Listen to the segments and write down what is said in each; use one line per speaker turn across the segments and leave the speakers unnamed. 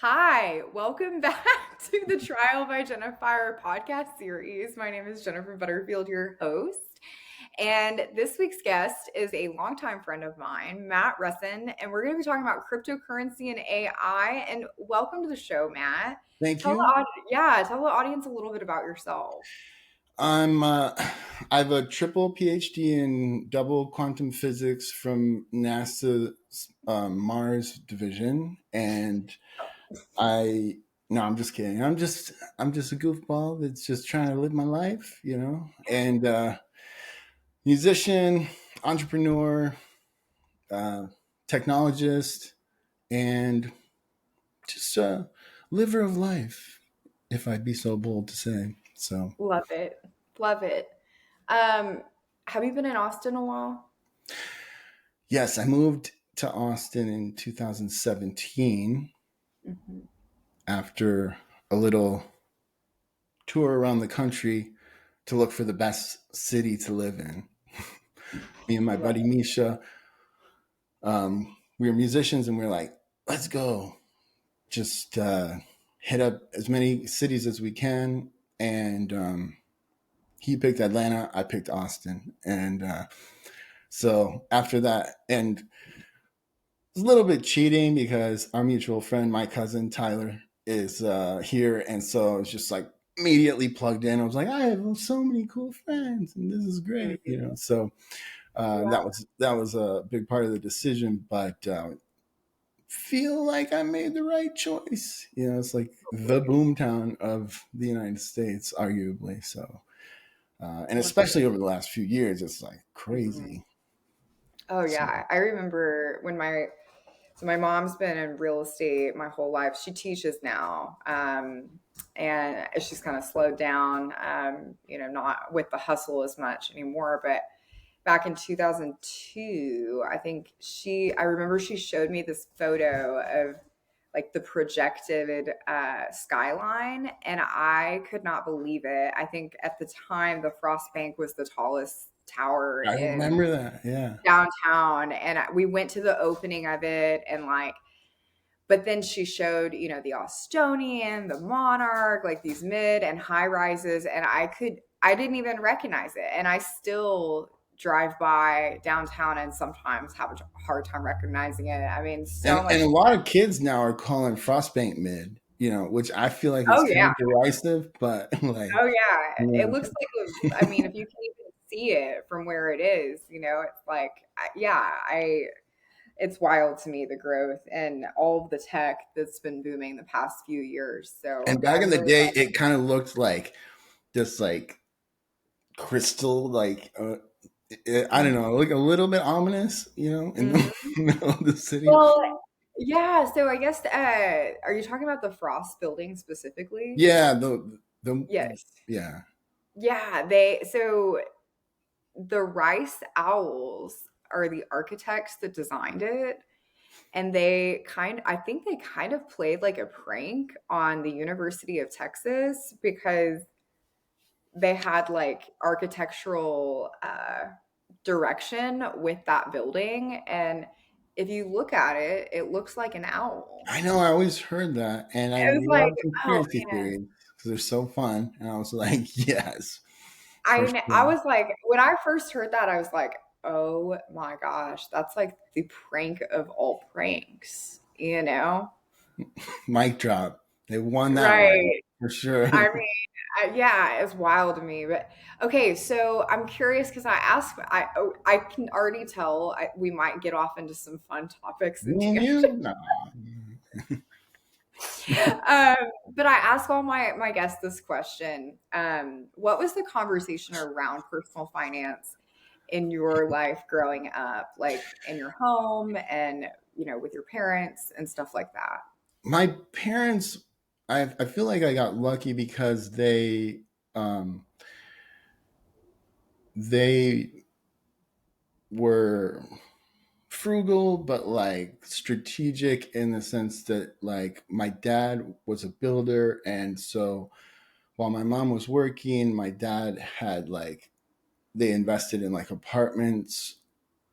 Hi, welcome back to the Trial by Jennifer podcast series. My name is Jennifer Butterfield, your host. And this week's guest is a longtime friend of mine, Matt Rusin, and we're going to be talking about cryptocurrency and AI. And welcome to the show, Matt.
Thank
Tell the
you.
tell the audience a little bit about yourself.
I'm I have a triple PhD in double quantum physics from NASA's Mars division, and I no, I'm just kidding. I'm just a goofball that's just trying to live my life, and musician, entrepreneur, uh, technologist, and just a liver of life, if I'd be so bold to say. So.
Love it. Love it. Um, have you been in Austin a while?
Yes, I moved to Austin in 2017
Mhm.
after a little tour around the country to look for the best city to live in. Me and my
Love
buddy Misha, we were musicians and we were like, let's go. Just hit up as many cities as we can. And he picked Atlanta, I picked Austin. And so after that, and it's a little bit cheating because our mutual friend, my cousin Tyler, is here, and so it's just like immediately plugged in. I was like, I have so many cool friends, and this is
it.
great, So
Wow.
that was a big part of the decision, but feel like I made the right choice. It's like the boomtown of the United States, arguably. So, and
Love
especially over the last few years, it's like
it.
crazy.
Oh
So,
yeah, I remember when my mom's been in real estate my whole life. She teaches now, and she's kind of slowed down. Not with the hustle as much anymore. But back in 2002, I remember she showed me this photo of like the projected skyline, and I could not believe it. I think at the time the Frost Bank was the tallest tower
I
in
remember that. Yeah.
downtown, and we went to the opening of it, and like, but then she showed, the Austonian, the Monarch, like these mid and high rises, and I didn't even recognize it, and I still drive by downtown and sometimes have a hard time recognizing it. I mean, so
And
much.
a lot of kids now are calling Frostbank mid, which I feel like is
Oh
kind
yeah.
of derisive, but like,
Oh yeah. It
yeah.
looks like, I mean, if you can even see it from where it is, it's like, yeah, it's wild to me, the growth and all of the tech that's been booming the past few years. So
And back
I'm
in the
really
day, it kind of looked like this, like crystal, like I don't
glad.
know, like a little bit ominous, in the
Mhm.
middle of the city.
Well, yeah. So I guess, are you talking about the Frost building specifically?
Yeah, the
Yes.
yeah.
Yeah. So the Rice Owls are the architects that designed it. And I think they kind of played like a prank on the University of Texas because they had like architectural direction with that building. And if you look at it, it looks like an owl.
I know. I always heard that, and I
It was like,
love
oh
conspiracy
man.
theories because they're so fun. And I was like, yes, for
I
sure.
was like, when I first heard that, I was like, oh my gosh, that's like the prank of all pranks, you know?
Mic drop. They won that one
Right.
for sure.
I mean, yeah, it's wild to me. But okay, so I'm curious because I can already tell we might get off into some fun topics and
Me and
tangents.
you? No.
um, but I ask all my guests this question: what was the conversation around personal finance in your life growing up, like in your home and with your parents and stuff like that?
My parents, I feel like I got lucky because um, they were frugal, but like strategic in the sense that like my dad was a builder. And so while my mom was working, my dad had like, they invested in like apartment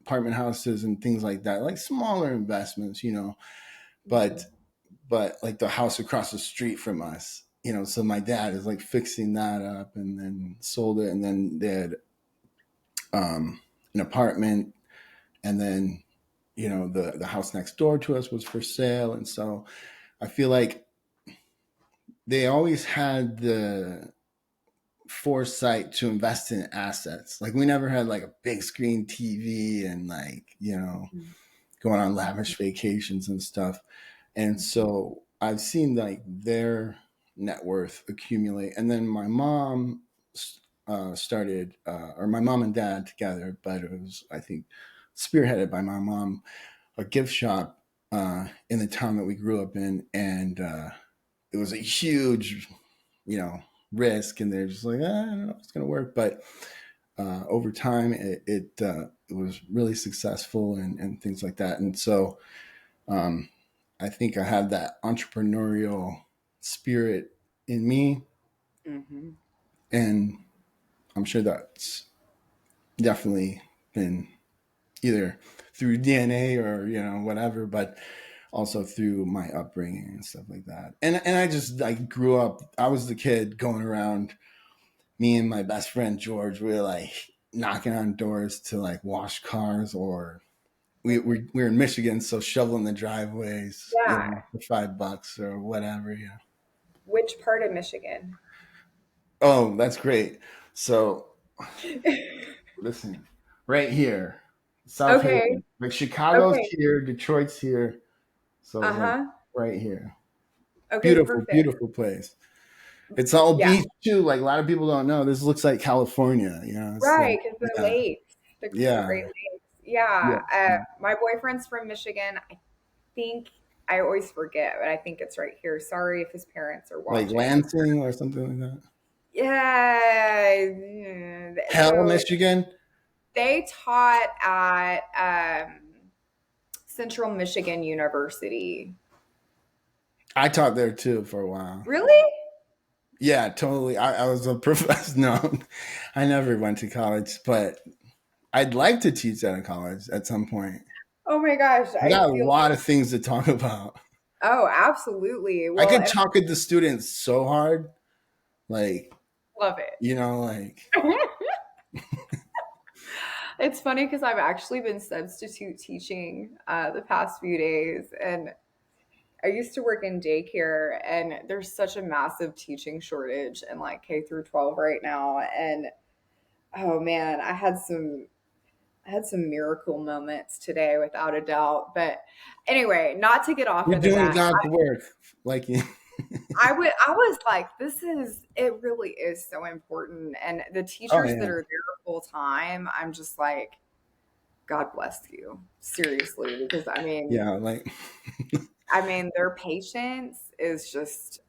houses and things like that, like smaller investments, but
Mhm.
but like the house across the street from us, so my dad is like fixing that up and then sold it. And then they had an apartment. And then, the house next door to us was for sale. And so I feel like they always had the foresight to invest in assets. Like we never had like a big screen TV and like, going on lavish vacations and stuff. And so I've seen like their net worth accumulate. And then my mom started, or my mom and dad together, but it was, I think, spearheaded by my mom, a gift shop in the town that we grew up in. And it was a huge, risk. And they're just like, I don't know if it's going to work. But over time, it was really successful and things like that. And so I think I have that entrepreneurial spirit in me.
Mm-hmm.
And I'm sure that's definitely been either through DNA or, whatever, but also through my upbringing and stuff like that. And I just like grew up, I was the kid going around, me and my best friend George, we were like knocking on doors to like wash cars, or we were in Michigan, so shoveling the driveways,
Yeah.
for $5 or whatever.
Which part of Michigan?
Oh, that's great. So listen, right here, South
Okay.
Haven, like Chicago's
Okay.
here, Detroit's here, so like
Uh-huh.
right here,
Okay,
beautiful,
perfect.
beautiful place. It's all
Yeah.
beach too. Like a lot of people don't know. This looks like California. It's like
Right, because the
yeah,
lakes, the Great
yeah,
Lakes. Yeah.
yeah.
My boyfriend's from Michigan. I think I always forget, but I think it's right here. Sorry if his parents are
Like
watching.
Lansing or something like that.
Yeah.
Hell,
So
Michigan.
they taught at Central Michigan University.
I taught there too for a while.
Really?
Yeah, totally. I was a professor. No, I never went to college, but I'd like to teach at a college at some point.
Oh my gosh,
I
I
got a
feel
lot of things to talk about.
oh, absolutely.
I
Well,
could
and
talk at the students so hard, like
I love it.
like
It's funny because I've actually been substitute teaching the past few days, and I used to work in daycare, and there's such a massive teaching shortage in like K through 12 right now. And oh man, I had some miracle moments today without a doubt. But anyway, not to get off
you're
into
doing
that.
God's work. Like,
I was like, this is it really is so important. And the
oh
teachers that
yeah,
are there full time, I'm just like, God bless you. Seriously. Because
yeah, like
I mean, their patience is just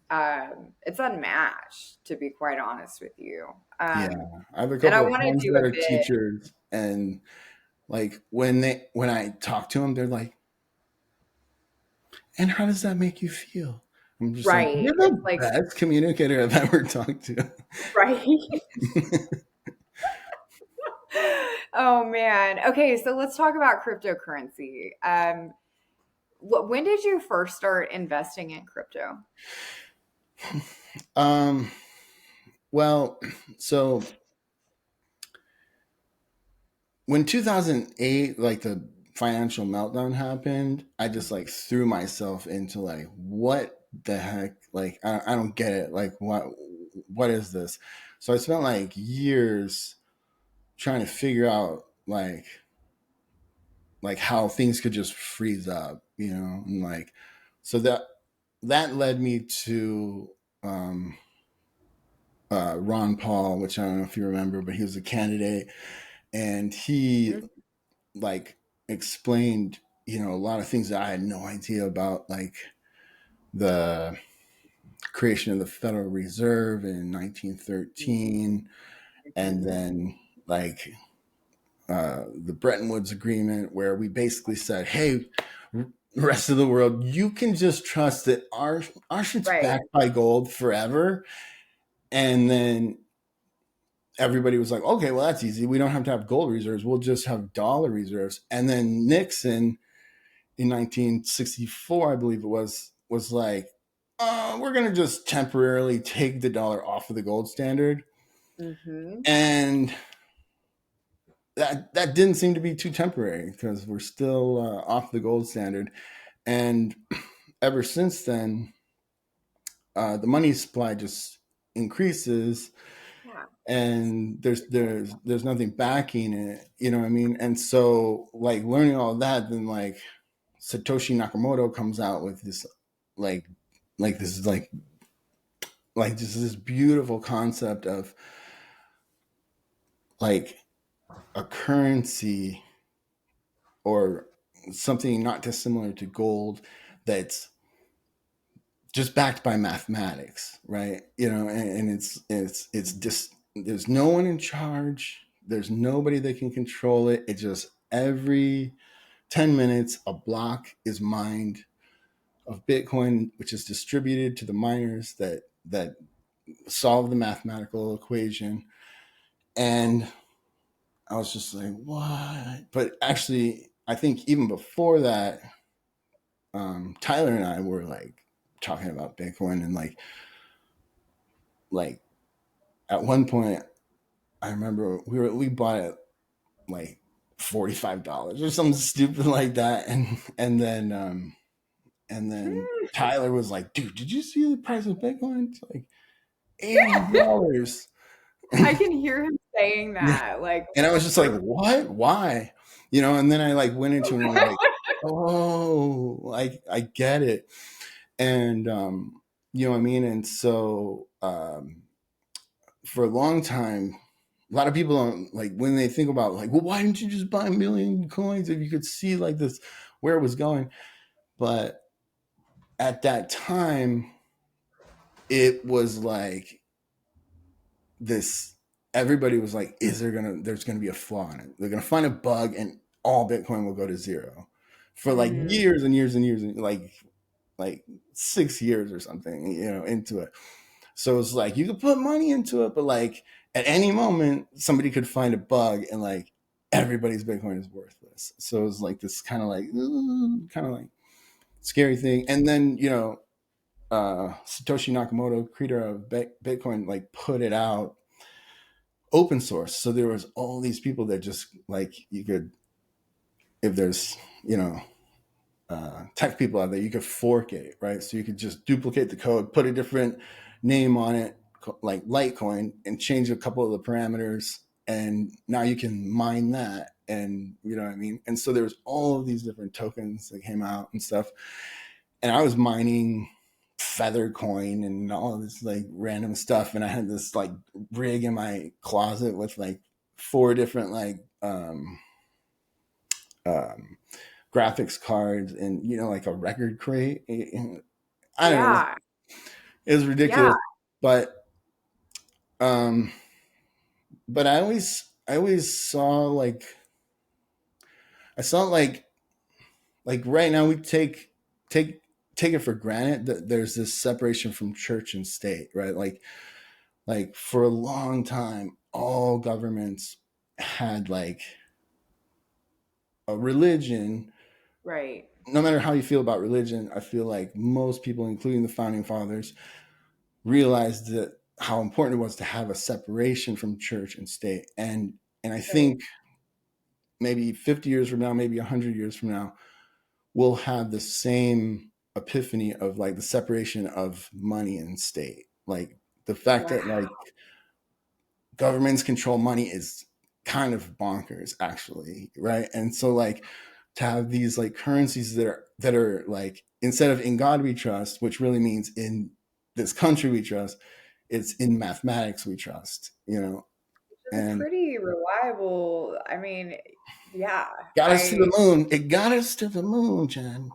it's unmatched, to be quite honest with you.
yeah. I have a
And I
couple of
want to
friends
do
that
a
are
bit
teachers, and like when I talk to them, they're like, "And how does that make you feel?" I'm just like,
right.
"You're
It's
the
like
best communicator I've ever talked to."
right. Oh man. Okay, so let's talk about cryptocurrency. When did you first start investing in crypto?
um, well, so when 2008, like the financial meltdown happened, I just like threw myself into like, what the heck? Like, I don't get it. Like, what is this? So I spent like years trying to figure out like how things could just freeze up, and like, so that led me to Ron Paul, which I don't know if you remember, but he was a candidate, and he
Mhm.
like explained, a lot of things that I had no idea about, like the creation of the Federal Reserve in 1913, and
Mhm.
then like the Bretton Woods Agreement, where we basically said, "Hey, rest of the world, you can just trust that our shit's
Right.
backed by gold forever." And then everybody was like, "Okay, well that's easy. We don't have to have gold reserves. We'll just have dollar reserves." And then Nixon in 1964, I believe it was like, we're going to just temporarily take the dollar off of the gold standard.
Mm-hmm.
And that didn't seem to be too temporary because we're still off the gold standard. And ever since then, the money supply just increases,
Yeah.
and there's nothing backing it. You know what I mean? And so, like, learning all that, then like Satoshi Nakamoto comes out with this like this like just this beautiful concept of like a currency or something not dissimilar to gold that's just backed by mathematics, right? You know, and it's just there's no one in charge. There's nobody that can control it. It just every 10 minutes a block is mined of Bitcoin, which is distributed to the miners that solve the mathematical equation. And I was just like, what? But actually, I think even before that, Tyler and I were like talking about Bitcoin, and like at one point, I remember we bought it like $45 or something stupid like that, and then Tyler was like, "Dude, did you see the price of Bitcoin? It's like $80."
I can hear him saying
Yeah.
that. Like,
And I was just like,
for
"What? Why?" You know. And then I like went into it, and I'm like, "Oh, like I get it." And you know what I mean. And so for a long time, a lot of people don't like when they think about like, well, why didn't you just buy a million coins if you could see like this where it was going? But at that time, it was like this. Everybody was like, there's gonna be a flaw in it. They're gonna find a bug, and all Bitcoin will go to zero for like
mm,
years and years and years, and like 6 years or something, you know, into it. So it's like you could put money into it, but like at any moment somebody could find a bug, and like everybody's Bitcoin is worthless. So it's like this kind of like scary thing. And then Satoshi Nakamoto, creator of Bitcoin, like put it out open source. So there was all these people that just like you could, if there's tech people out there, you could fork it, right? So you could just duplicate the code, put a different name on it, like Litecoin, and change a couple of the parameters, and now you can mine that. And you know what I mean? And so there's all of these different tokens that came out and stuff. And I was mining Feather Coin and all of this like random stuff. And I had this like rig in my closet with like four different um, graphics cards and like a record crate. I don't know.
yeah,
It was
yeah,
ridiculous, but um, but I always saw like right now we take take it for granted that there's this separation from church and state, right? Like for a long time, all governments had like a religion.
right.
No matter how you feel about religion, I feel like most people, including the founding fathers, realized that how important it was to have a separation from church and state. And I
Right.
think maybe 50 years from now, maybe 100 years from now, we'll have the same epiphany of like the separation of money and state. Like the fact that
Wow.
like governments control money is kind of bonkers actually, right? And so like to have these like currencies that are like instead of in God we trust, which really means in this country we trust, it's in mathematics we trust,
Which is a
and
pretty reliable, I mean, yeah,
got us to the
I
moon. It got us to the moon, Jen.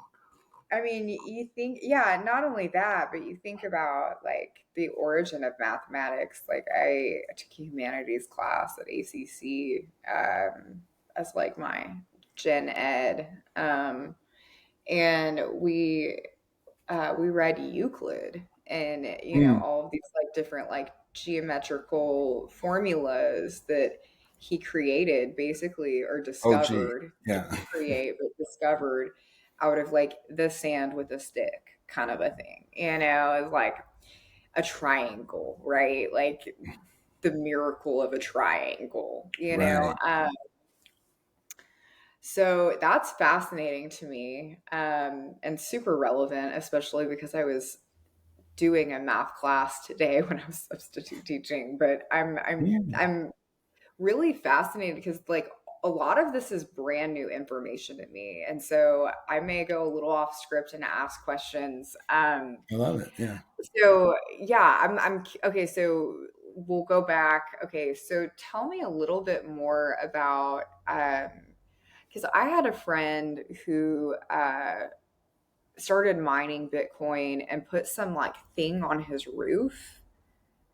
I mean, you think, yeah, not only that, but you think about like the origin of mathematics. Like I took a humanities class at ACC as like my gen ed, and we read Euclid and
Mm.
all of these like different like geometrical formulas that he created basically or
Oh, gee,
discovered,
yeah.
didn't create but discovered out of like the sand with a stick. kind of a thing, it's like a triangle, right? Like the miracle of a triangle,
Right.
So that's fascinating to me, and super relevant, especially because I was doing a math class today when I was substitute teaching. But
Yeah.
I'm really fascinated because like a lot of this is brand new information to me, and so I may go a little off script and ask questions.
I love it. Yeah.
So yeah, I'm okay. So we'll go back. Okay, so tell me a little bit more about because I had a friend who started mining Bitcoin and put some like thing on his roof.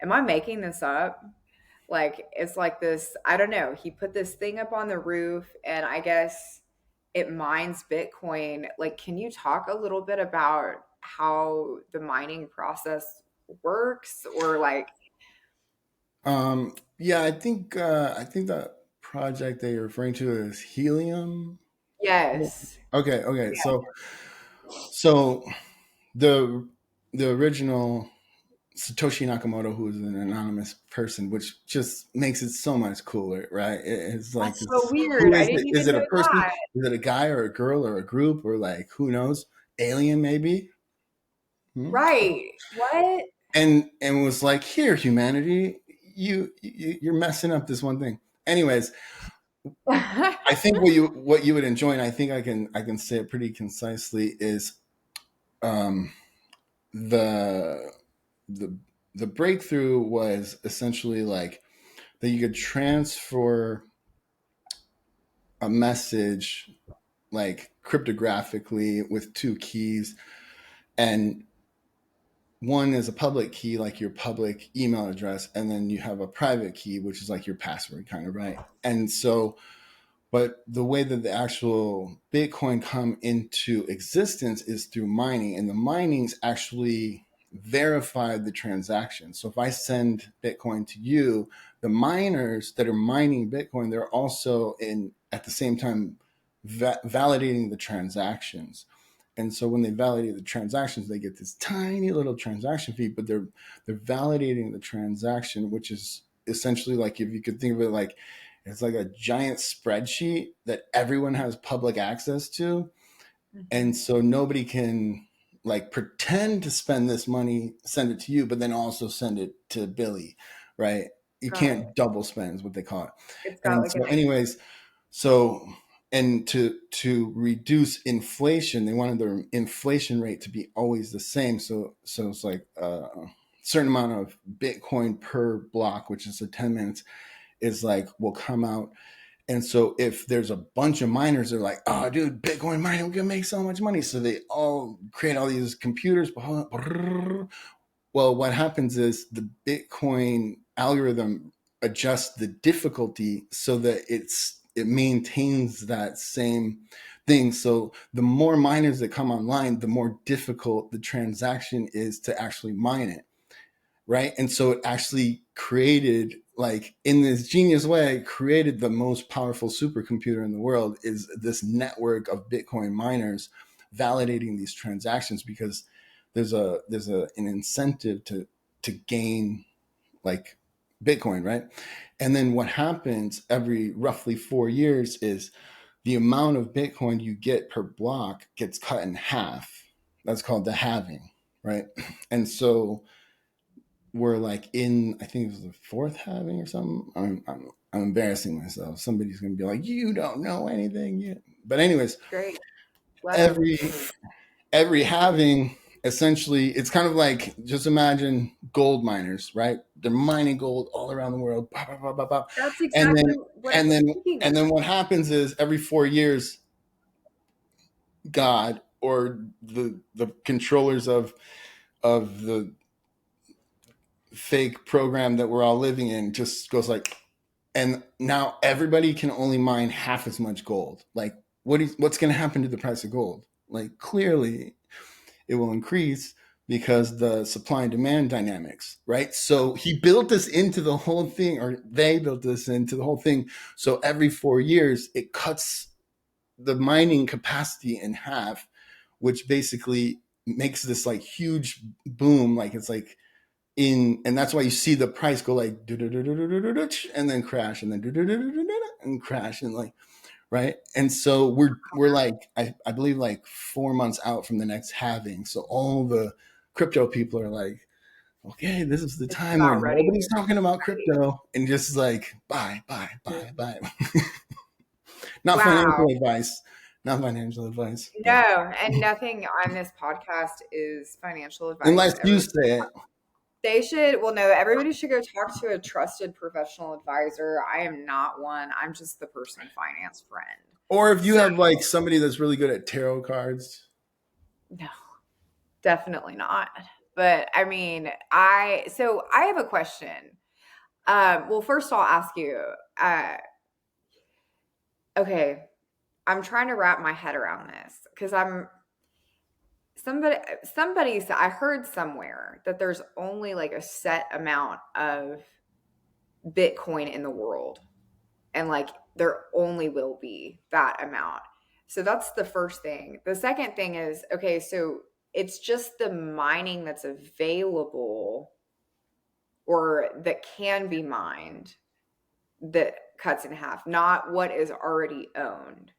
Am I making this up? Like it's like this, I don't know. He put this thing up on the roof and I guess it mines Bitcoin. Like, can you talk a little bit about how the mining process works or like
Yeah, I think that project that you're referring to is helium.
yes.
Okay, okay.
Yeah.
So the the original Satoshi Nakamoto, who is an anonymous person, which just makes it so much cooler, right? It's like
That's so
this,
weird.
who
I
is
didn't
it? Is
even
it
know
a person?
that.
Is it a guy or a girl or a group or like who knows? Alien maybe? Hmm?
Right. What?
And was like, here, humanity, you're messing up this one thing. Anyways, I think what you would enjoy, and I think I can say it pretty concisely, is um, the the the breakthrough was essentially like that you could transfer a message like cryptographically with two keys, and one is a public key like your public email address, and then you have a private key which is like your password kind of, right? And so but the way that the actual Bitcoin come into existence is through mining, and the mining's actually verified the transaction. So if I send Bitcoin to you, the miners that are mining Bitcoin, they're also in at the same time validating the transactions. And so when they validate the transactions, they get this tiny little transaction fee, but they're validating the transaction, which is essentially like, if you could think of it like it's like a giant spreadsheet that everyone has public access to. And
Mhm.
so nobody can like pretend to spend this money, send it to you, but then also send it to Billy, right? You
Got it.
can't double spend is what they call it.
It's got
And
like an
so anyways, so and to reduce inflation, they wanted their inflation rate to be always the same. So it's like a certain amount of Bitcoin per block, which is a 10 minutes, is like will come out. And so if there's a bunch of miners, they're like, oh, dude, Bitcoin mining, we can make so much money. So they all create all these computers. Well, what happens is the Bitcoin algorithm adjusts the difficulty so that it maintains that same thing. So the more miners that come online, the more difficult the transaction is to actually mine it, right? And so it actually created, like in this genius way, created the most powerful supercomputer in the world, is this network of Bitcoin miners validating these transactions, because there's an incentive to gain like Bitcoin, right? And then what happens every roughly 4 years is the amount of Bitcoin you get per block gets cut in half. That's called the halving, right? And so we're like in, I think it was the fourth halving or something. I'm embarrassing myself. Somebody's gonna be like, you don't know anything yet. But anyways,
great. Let them.
every every halving, essentially, it's kind of like, just imagine gold miners, right? They're mining gold all around the world, bah, bah, bah, bah, bah.
That's
and
exactly
then
what I
and
was
then
thinking of.
and then what happens is every 4 years, God or the controllers of the fake program that we're all living in just goes like, and now everybody can only mine half as much gold. Like, what's going to happen to the price of gold? Like, clearly, it will increase because the supply and demand dynamics, right? So he built this into the whole thing, or they built this into the whole thing. So every 4 years, it cuts the mining capacity in half, which basically makes this like huge boom, like it's like and that's why you see the price go like and then crash and then and crash and like right. And so we're like I believe like 4 months out from the next halving. So all the crypto people are like, okay, this is the
It's
time where
about ready.
nobody's talking about
Right.
crypto and just like buy. Not
Wow.
financial advice. Not financial advice,
No,
but
and nothing on this podcast is financial advice.
unless you say it.
They should, well, no, everybody should go talk to a trusted professional advisor. I am not one. I'm just the personal finance friend.
Or if you
So,
have like somebody that's really good at tarot cards.
no, definitely not. But I mean, so I have a question. Well, first I'll ask you, uh, okay, I'm trying to wrap my head around this because somebody said, I heard somewhere that there's only like a set amount of Bitcoin in the world, and like there only will be that amount. So that's the first thing. The second thing is, okay, so it's just the mining that's available or that can be mined that cuts in half, not what is already owned.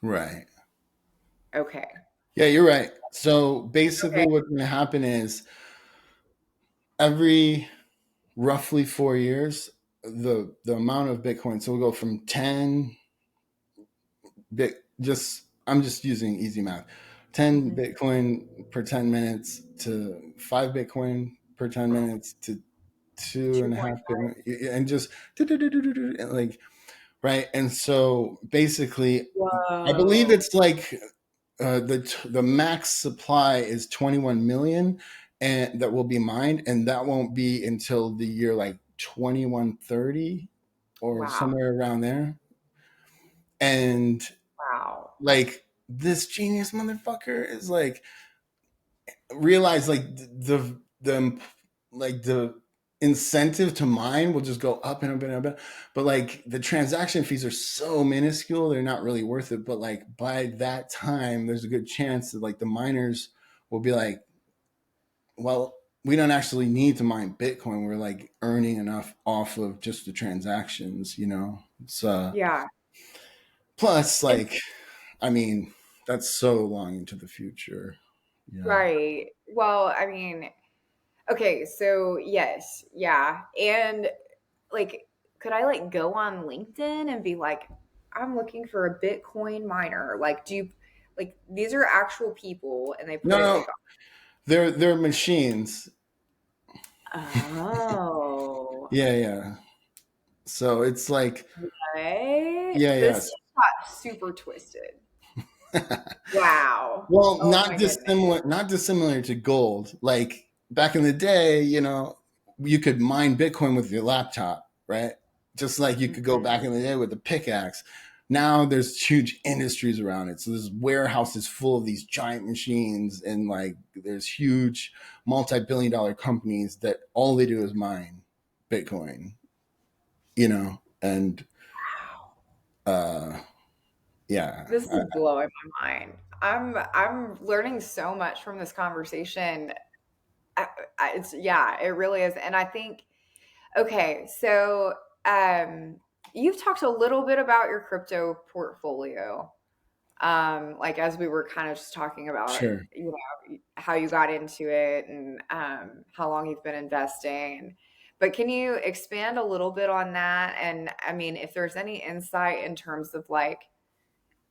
Right.
Okay.
Yeah, you're right. So
Okay.
basically what's going to happen is every roughly 4 years, the amount of Bitcoin. So we'll go from 10 bit. Just I'm just using easy math. 10
Mhm.
Bitcoin per 10 minutes to 5 Bitcoin per 10 minutes to two and a half
2.5.
Bitcoin, and just like right. And so basically, I believe
Whoa.
it's like the max supply is 21 million and that will be mined, and that won't be until the year like 2130 or
Wow.
somewhere around there. And
Wow.
like this genius motherfucker is like realize like the like the incentive to mine will just go up and up and up, and up. But like the transaction fees are so minuscule, they're not really worth it. But like by that time, there's a good chance that like the miners will be like, well, we don't actually need to mine Bitcoin. We're like earning enough off of just the transactions, you know. It's
Yeah.
plus
And
like I mean, that's so long into the future. Yeah.
right. Well, I mean, okay, so yes, yeah. And like, could I like go on LinkedIn and be like, I'm looking for a Bitcoin miner? Like, do you like these are actual people and they
No,
put it
no,
like,
they're machines.
oh,
Yeah, yeah. So it's like,
okay.
yeah,
This
yes.
just got super twisted. Wow.
Well,
Oh my goodness.
not dissimilar to gold. Like back in the day, you know, you could mine Bitcoin with your laptop, right? Just like you could go
Mhm.
back in the day with a pickaxe. Now there's huge industries around it. So there's warehouses full of these giant machines, and like there's huge multi-billion-dollar companies that all they do is mine Bitcoin, you know, and uh yeah.
This is blowing my mind. I'm learning so much from this conversation. It's yeah, it really is. And I think okay, so you've talked a little bit about your crypto portfolio. Like as we were kind of just talking about,
Sure.
you know, how you got into it and how long you've been investing. But can you expand a little bit on that? And I mean, if there's any insight in terms of like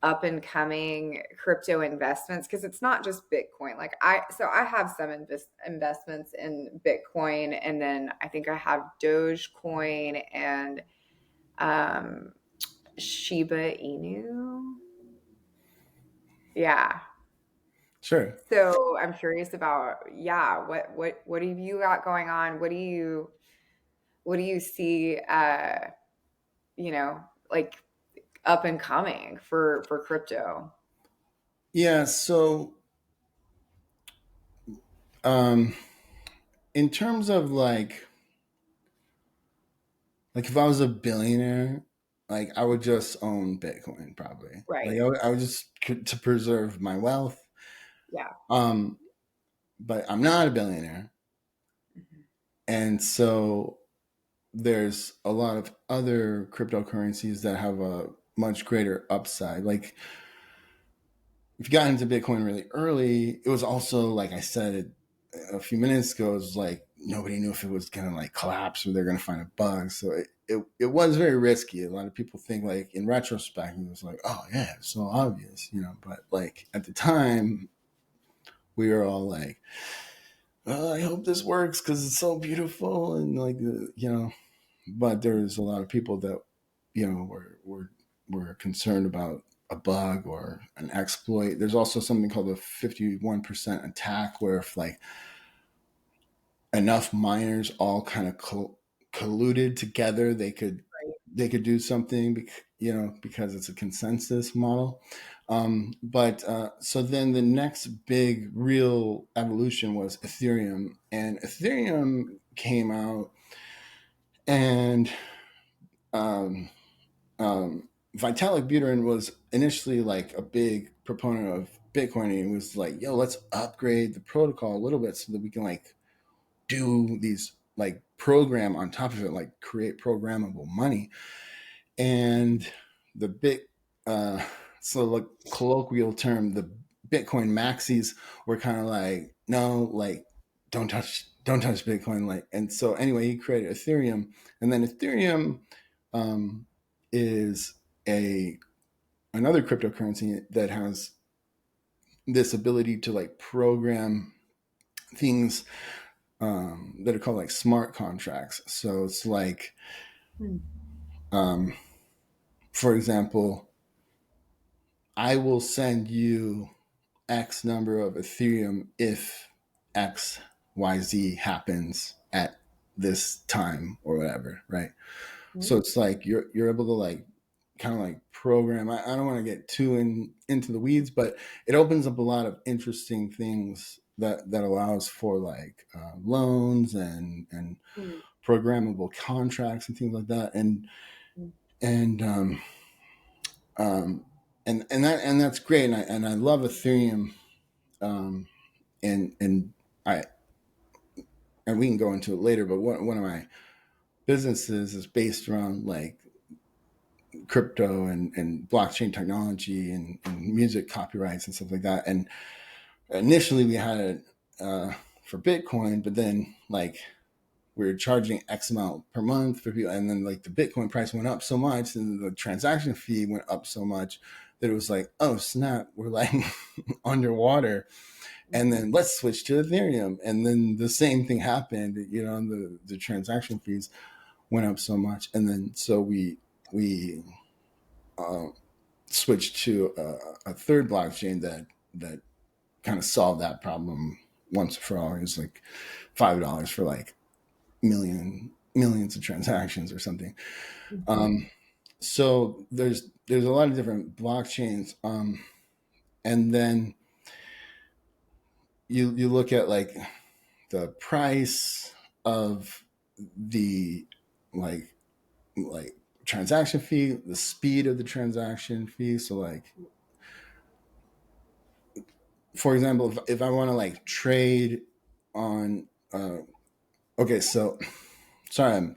up and coming crypto investments, because it's not just Bitcoin. Like I have some investments in Bitcoin, and then I think I have Dogecoin and um, Shiba Inu. Yeah.
Sure.
So I'm curious about yeah, what have you got going on? What do you see? You know, like up and coming for crypto.
Yeah, so um in terms of like if I was a billionaire, like I would just own Bitcoin probably. Like
Right.
I would just to preserve my wealth.
Yeah.
Um but I'm not a billionaire.
Mhm.
And so there's a lot of other cryptocurrencies that have a much greater upside. Like if you got into Bitcoin really early, it was also, like I said a few minutes ago, it was like nobody knew if it was going to like collapse or they're going to find a bug. So it was very risky. A lot of people think like in retrospect, it was like, oh yeah, it's so obvious, but like at the time we were all like, oh, I hope this works because it's so beautiful. And like, but there's a lot of people that, were concerned about a bug or an exploit. There's also something called the 51% attack, where if like enough miners all kind of colluded together,
Right.
they could do something, because it's a consensus model. But so then the next big real evolution was Ethereum, and Ethereum came out, and um, Vitalik Buterin was initially like a big proponent of Bitcoin, and he was like, "Yo, let's upgrade the protocol a little bit so that we can like do these like program on top of it, like create programmable money." And the big, uh, so like colloquial term, the Bitcoin maxis were kind of like, no, like don't touch Bitcoin, like. And so anyway, he created Ethereum, and then Ethereum um, is a another cryptocurrency that has this ability to like program things that are called like smart contracts. So it's like,
Hmm.
um, for example, I will send you X number of Ethereum if XYZ happens at this time or whatever, right?
Hmm.
So it's like you're able to like kind of like program. I don't want to get too into the weeds, but it opens up a lot of interesting things that allows for like loans and
Hmm.
programmable contracts and things like that, and um, and that's great, and I love Ethereum, um, and I and we can go into it later, but one of my businesses is based around like crypto and blockchain technology and music copyrights and stuff like that. And initially we had it for Bitcoin, but then like we were charging X amount per month for people, and then like the Bitcoin price went up so much, and the transaction fee went up so much that it was like, oh snap, we're like underwater. And
Mhm.
then let's switch to Ethereum, and then the same thing happened. The transaction fees went up so much, and then so we uh, switched to a third blockchain that kind of solved that problem once and for all. It was like $5 for like millions of transactions or something.
Mhm.
So there's a lot of different blockchains, and then you look at like the price of the like like transaction fee, the speed of the transaction fee. So like for example, if I want to like trade on okay, so sorry, I'm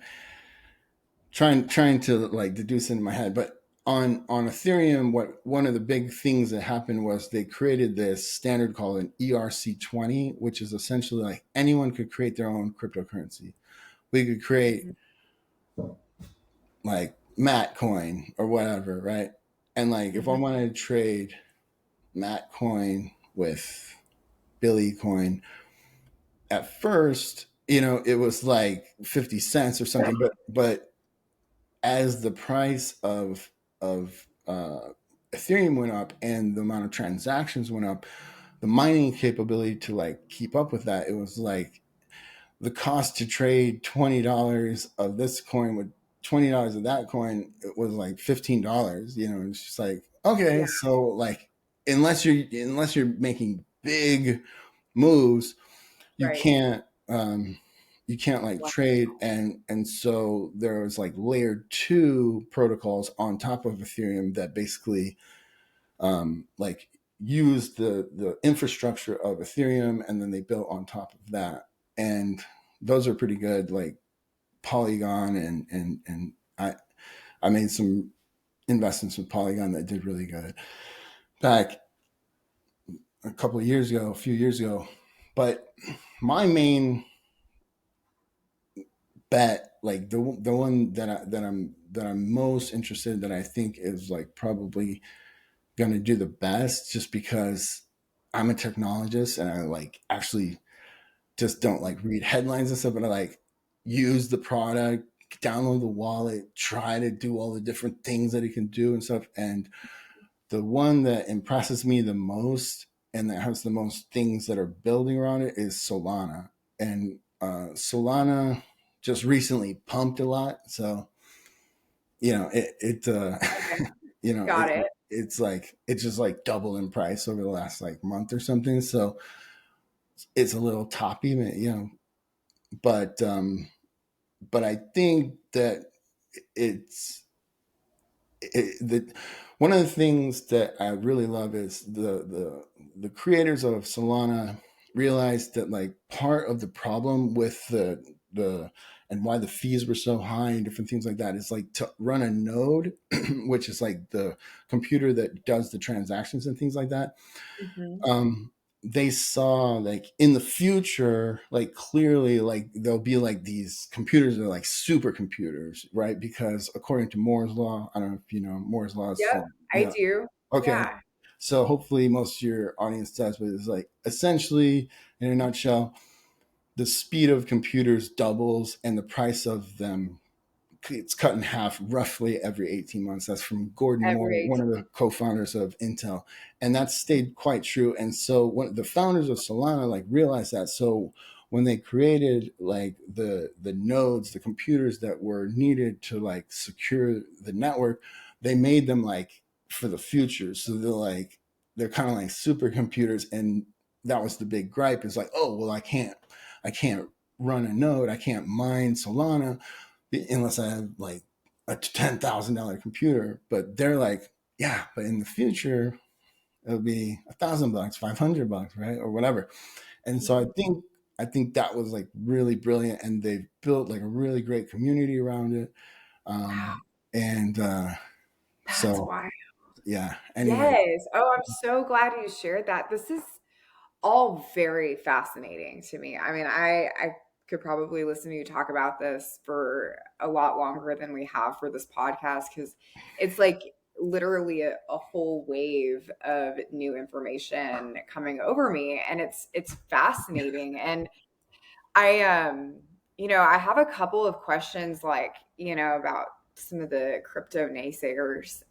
trying to like deduce it in my head, but on Ethereum, what one of the big things that happened was they created this standard called an ERC20, which is essentially like anyone could create their own cryptocurrency. We could create
Mhm.
like Matt coin or whatever, right? And like if I
Mhm.
wanted to trade Matt coin with Billy coin, at first, it was like 50 cents or something, but as the price of Ethereum went up and the amount of transactions went up, the mining capability to like keep up with that, it was like the cost to trade $20 of this coin with $20 of that coin, it was like $15. It's just like, okay,
Yeah.
so like unless you're making big moves, you
Right.
can't you can't like
Wow.
trade. And so there was like layer two protocols on top of Ethereum that basically like used the infrastructure of Ethereum, and then they built on top of that. And those are pretty good, like Polygon, and I made some investments with Polygon that did really good back a couple of years ago, a few years ago. But my main bet, like the one that I'm most interested in, that I think is like probably going to do the best, just because I'm a technologist and I like actually just don't like read headlines and stuff, but I like use the product, download the wallet, try to do all the different things that it can do and stuff. And the one that impresses me the most and that has the most things that are building around it is Solana. And Solana just recently pumped a lot. So,
Okay,
you know,
got
it,
it.
it's just like double in price over the last like month or something. So it's a little toppy, but, but I think that it's that one of the things that I really love is the creators of Solana realized that like part of the problem with the and why the fees were so high and different things like that is like to run a node, which is like the computer that does the transactions and things like that.
Hmm.
um they saw like in the future, like clearly, like there'll be like these computers that are like supercomputers, right? Because according to Moore's law, I don't know if you know Moore's law is
Yep,
like,
I do.
okay,
Yeah,
so hopefully most of your audience does, but it's like essentially, in a nutshell, the speed of computers doubles and the price of them, it's cut in half roughly every 18 months. That's from Gordon Moore,
every
one
18.
of the co-founders of Intel. And that stayed quite true. And so when the founders of Solana like realized that, so when they created like the nodes, the computers that were needed to like secure the network, they made them like for the future. So they're kind of like supercomputers. And that was the big gripe, is like, oh well, I can't run a node, I can't mine Solana unless I have like a $10,000 computer. But they're like, yeah, but in the future it'll be $1,000, $500, right, or whatever. And so I think that was like really brilliant, and they've built like a really great community around it.
Wow,
Um, and
that's
so
why.
yeah. Anyway,
Yes. Oh, I'm so glad you shared that. This is all very fascinating to me. I mean, I could probably listen to you talk about this for a lot longer than we have for this podcast, because it's like literally a whole wave of new information coming over me, and it's fascinating. And I I have a couple of questions, like, about some of the crypto naysayers.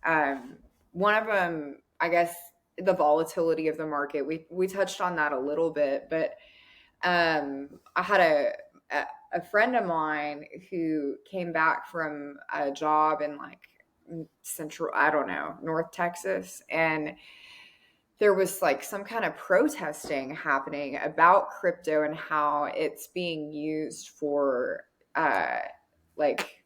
One of them, I guess, the volatility of the market. We touched on that a little bit, but I had a friend of mine who came back from a job in like central, I don't know, North Texas, and there was like some kind of protesting happening about crypto and how it's being used for uh like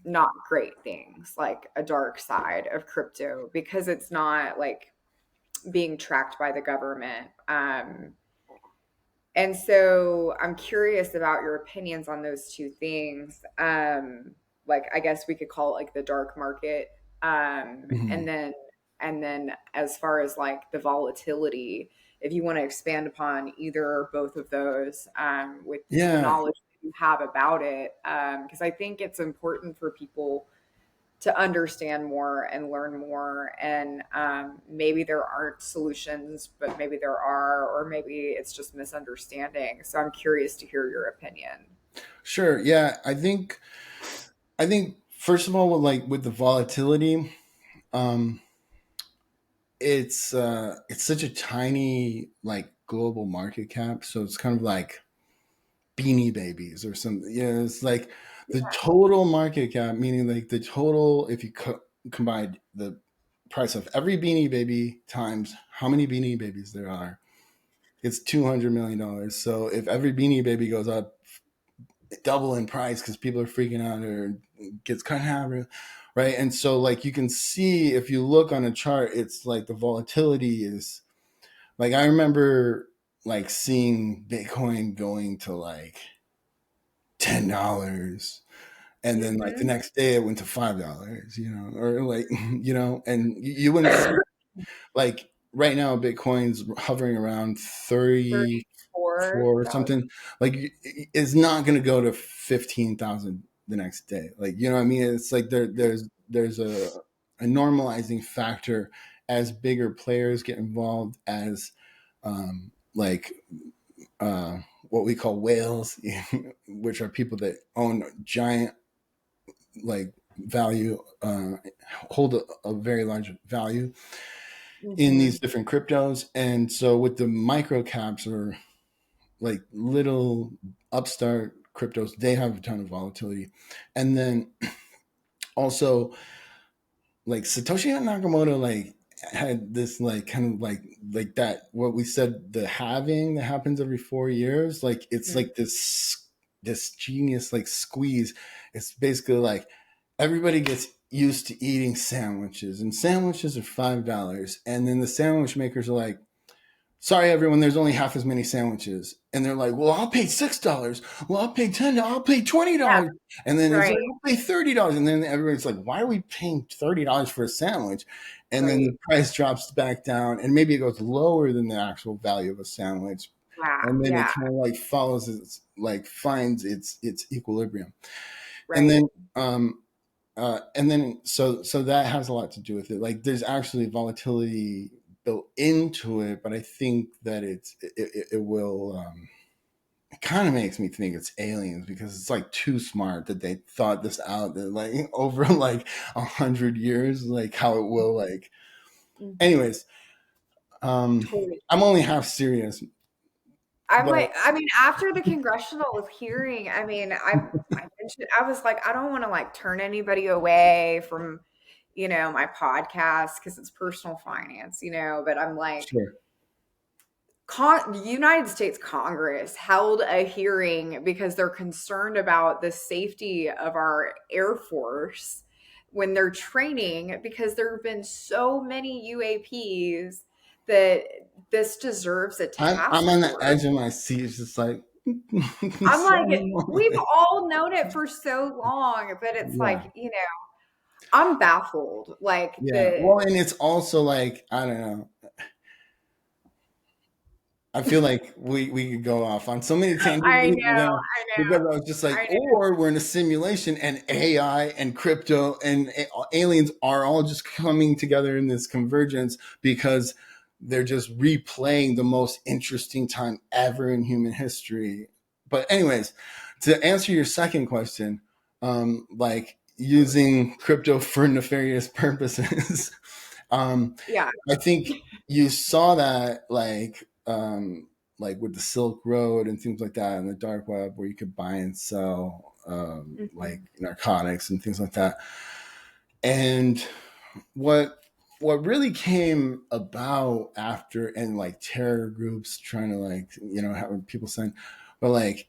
not great things, like a dark side of crypto, because it's not like being tracked by the government. And so I'm curious about your opinions on those two things. Like, I guess we could call it like the dark market.
mhm.
And then as far as like the volatility, if you want to expand upon either or both of those, with the
Yeah,
knowledge that you have about it, because I think it's important for people to understand more and learn more. And maybe there aren't solutions, but maybe there are, or maybe it's just misunderstanding. So I'm curious to hear your opinion.
sure. Yeah, I think first of all, with the volatility, um, it's such a tiny like global market cap, so it's kind of like Beanie Babies or something. Yeah, it's like the total market cap, meaning like the total, if you combine the price of every Beanie Baby times how many Beanie Babies there are, it's $200 million. So if every Beanie Baby goes up double in price because people are freaking out or gets cut in half, right? And so like you can see if you look on a chart, it's like the volatility is Like I remember like seeing Bitcoin going to like $10, and then like the
Mm-hmm.
next day it went to $5, or like and you wouldn't see, like right now Bitcoin's hovering around 34 or
34,000.
something. Like it's not going to go to 15,000 the next day. Like what I mean? It's like there's a normalizing factor as bigger players get involved, as like what we call whales, which are people that own giant like value, hold a very large value in
Mm-hmm.
these different cryptos. And so with the micro caps, or like little upstart cryptos, they have a ton of volatility. And then also like Satoshi Nakamoto like had this like kind of like that, what we said, the halving that happens every 4 years. Like it's
Mm-hmm.
like this genius like squeeze. It's basically like everybody gets used to eating sandwiches, and sandwiches are $5, and then the sandwich makers are like, sorry everyone, there's only half as many sandwiches. And they're like, well, I'll pay $6, well, I'll pay $10, I'll pay
Yeah,
$20. And then it's like,
right,
I'll pay $30. And then everybody's like, why are we paying $30 for a sandwich? And then
right.
the price drops back down, and maybe it goes lower than the actual value of a sandwich.
Yeah,
And then it
yeah,
kind of like follows its, like finds its equilibrium. And
right.
then so that has a lot to do with it. Like there's actually volatility built into it, but I think that it will, it kind of makes me think it's aliens, because it's like too smart that they thought this out, that like over like 100 years, like how it will like.
Mm-hmm.
Anyways,
Totally.
I'm only half serious,
I'm
but
like, I mean, after the congressional hearing, I mean, I mentioned, I was like, I don't want to like turn anybody away from, my podcast because it's personal finance, but I'm like,
sure.
The United States Congress held a hearing because they're concerned about the safety of our Air Force when they're training, because there have been so many UAPs that this deserves a
I'm
task
on the
force.
edge of my seat. It's just like
I'm
so
like, we've
annoying.
all known it for so long, but it's
Yeah.
like, I'm baffled. Like
Yeah.
the
Well, and it's also like, I don't know. I feel like we could go off on so many tangents
I know,
there,
I
because
know,
I was just like,
I know.
or we're in a simulation, and AI and crypto and aliens are all just coming together in this convergence, because they're just replaying the most interesting time ever in human history. But anyways, to answer your second question, like using crypto for nefarious purposes,
Yeah.
I think you saw that like with the Silk Road and things like that, and the dark web, where you could buy and sell like
Mhm.
narcotics and things like that. And what what really came about after, and like terror groups trying to like have people saying, but like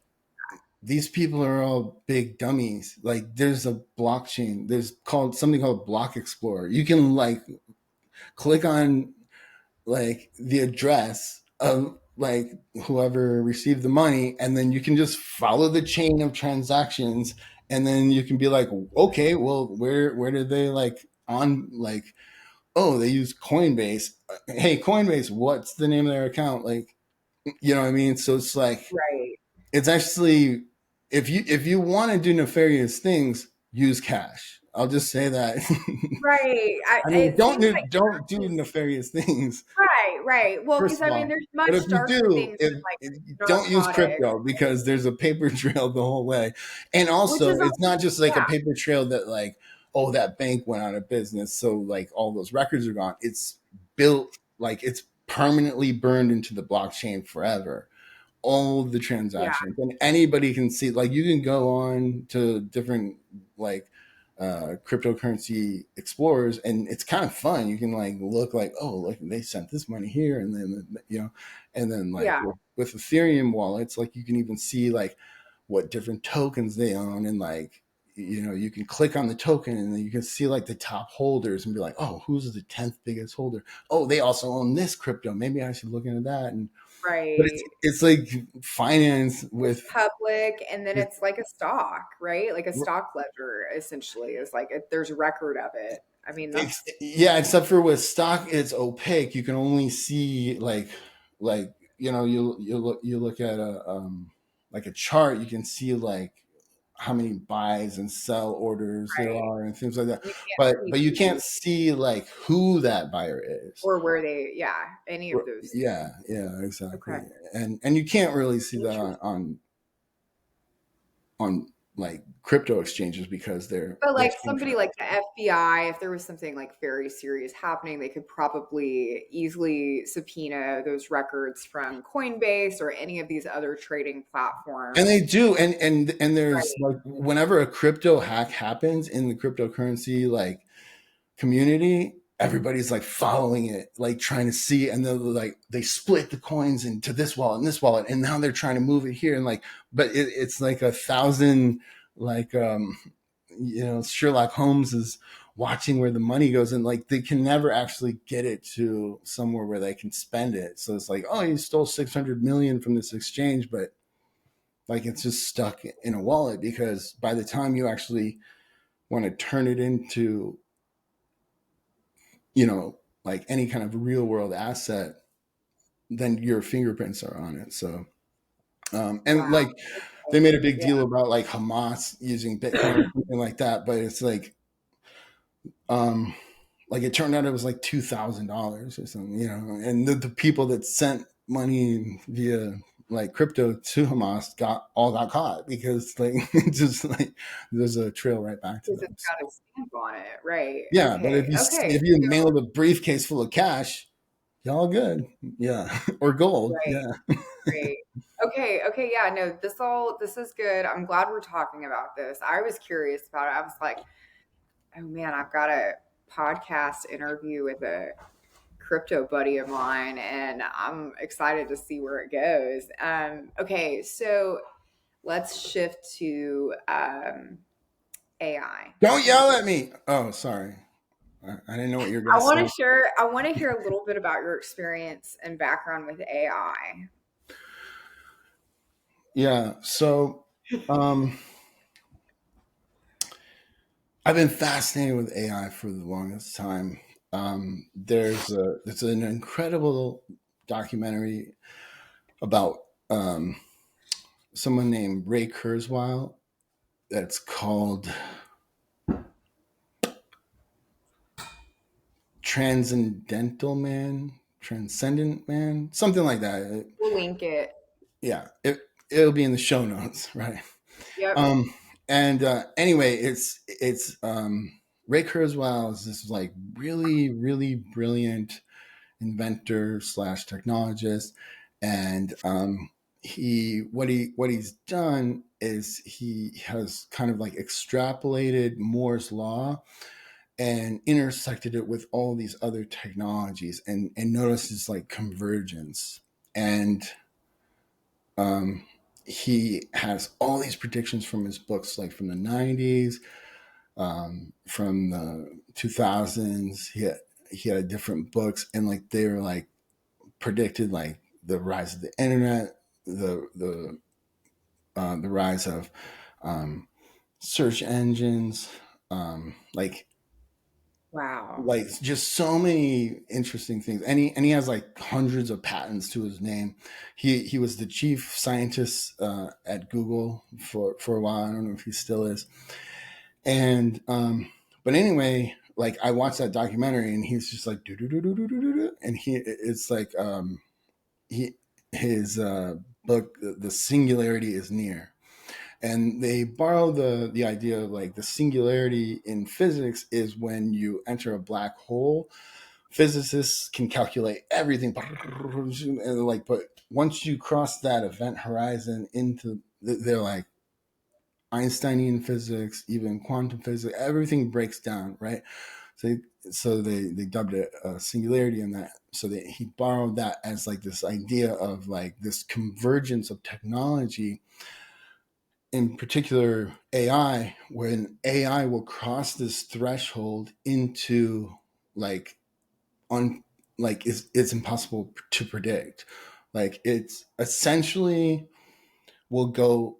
these people are all big dummies. Like there's a blockchain, there's called something called Block Explorer. You can like click on like the address of like whoever received the money, and then you can just follow the chain of transactions, and then you can be like, okay, well, where did they like on like, oh, they use Coinbase. Hey, Coinbase, what's the name of their account? Like, what I mean? So it's like,
Right.
it's actually, if you want to do nefarious things, use cash. I'll just say that.
Right.
I mean,
It seems like
don't do nefarious things.
right, right. Well, because
First of
I mean,
all,
there's
but
much
if you
darker
do,
things
if,
than like
if don't use
narcotics,
crypto, because there's a paper trail the whole way. And
which
also,
is
it's not just like a
yeah,
paper trail that like, oh, that bank went out of business, so like all those records are gone. It's built, like it's permanently burned into the blockchain forever, all the
yeah,
transactions, and anybody can see. Like you can go on to different like cryptocurrency explorers, and it's kind of fun. You can like look like, oh, look, they sent this money here, and then and then like
yeah,
with Ethereum wallets, like you can even see like what different tokens they own, and like you can click on the token and then you can see like the top holders and be like, oh, who's the 10th biggest holder? Oh, they also own this crypto. Maybe I should look into that. And but
Right.
it's like finance
It's
with
public, and then
with
it's like a stock, right? Like a stock ledger essentially is like there's record of it. I mean, that's
yeah, except for with stock, it's opaque. You can only see like you look at a like a chart. You can see like how many buys and sell orders there
right.
are and things like that.
You can't
But
see
you
who
can't see like who that buyer is.
or where they, yeah, any of those things.
Yeah, yeah,
Okay.
exactly. And you can't really see that
Interesting.
on like crypto exchanges because
But
they're
like somebody
centralized.
like the FBI, if there was something like very serious happening, they could probably easily subpoena those records from Coinbase or any of these other trading
And they
platforms.
do, and there's
Right.
like whenever a crypto hack happens in the cryptocurrency like community, everybody's like following it, like trying to see, and they're like they split the coins into this wallet and this wallet, and now they're trying to move it here, and like, but it's like a thousand, like Sherlock Holmes is watching where the money goes, and like they can never actually get it to somewhere where they can spend it. So it's like, oh, you stole 600 million from this exchange, but like it's just stuck in a wallet because by the time you actually want to turn it into, you know, like any kind of real world asset, then your fingerprints are on it. So, and
Wow.
like they made a big
Yeah.
deal about like Hamas using Bitcoin or something like that, but it's um, like it turned out it was like $2,000 or something, and the people that sent money via like crypto to Hamas got caught because like it's just like there's a trail right back to
Because
them.
it's got a stamp on it. Right.
Yeah, but
Okay. Okay.
if you mailed a briefcase full of cash, y'all good. Yeah, or gold.
Right.
Yeah.
Right. Okay. Okay. Yeah. No, this is good. I'm glad we're talking about this. I was curious about it. I was like, oh man, I've got a podcast interview with a crypto buddy of mine, and I'm excited to see where it goes. Okay. So let's shift to AI.
Don't
Okay.
yell at me. Oh, sorry. I didn't know what you were
I
gonna
want
say.
to share, I want to hear a little bit about your experience and background with AI.
Yeah. So, um, I've been fascinated with AI for the longest time. There's an incredible documentary about um, someone named Ray Kurzweil that's called Transcendent Man, something like that.
We'll link it.
Yeah, it'll be in the show notes, right?
Yep.
Um, and anyway, it's Ray Kurzweil is this like really brilliant inventor slash technologist, and what he's done is he has kind of like extrapolated Moore's law and intersected it with all these other technologies and notices like convergence and um, he has all these predictions from his books like from the 90s, from the 2000s. He had different books and like they were like predicted like the rise of the internet, the rise of um, search engines, like
Wow.
just so many interesting things, and he has like hundreds of patents to his name. He was the chief scientist at Google for a while. I don't know if he still is. And but anyway, like I watched that documentary and he's just like do do do do do do do, and it's like he his book, the singularity is near, and they borrow the idea of like the singularity in physics is when you enter a black hole. Physicists can calculate everything and like, but once you cross that event horizon into they're like Einsteinian physics, even quantum physics, everything breaks down, right? So they dubbed it singularity in that. So that he borrowed that as like this idea of like this convergence of technology, in particular AI, when AI will cross this threshold into like on like it's impossible to predict. Like it's essentially will go.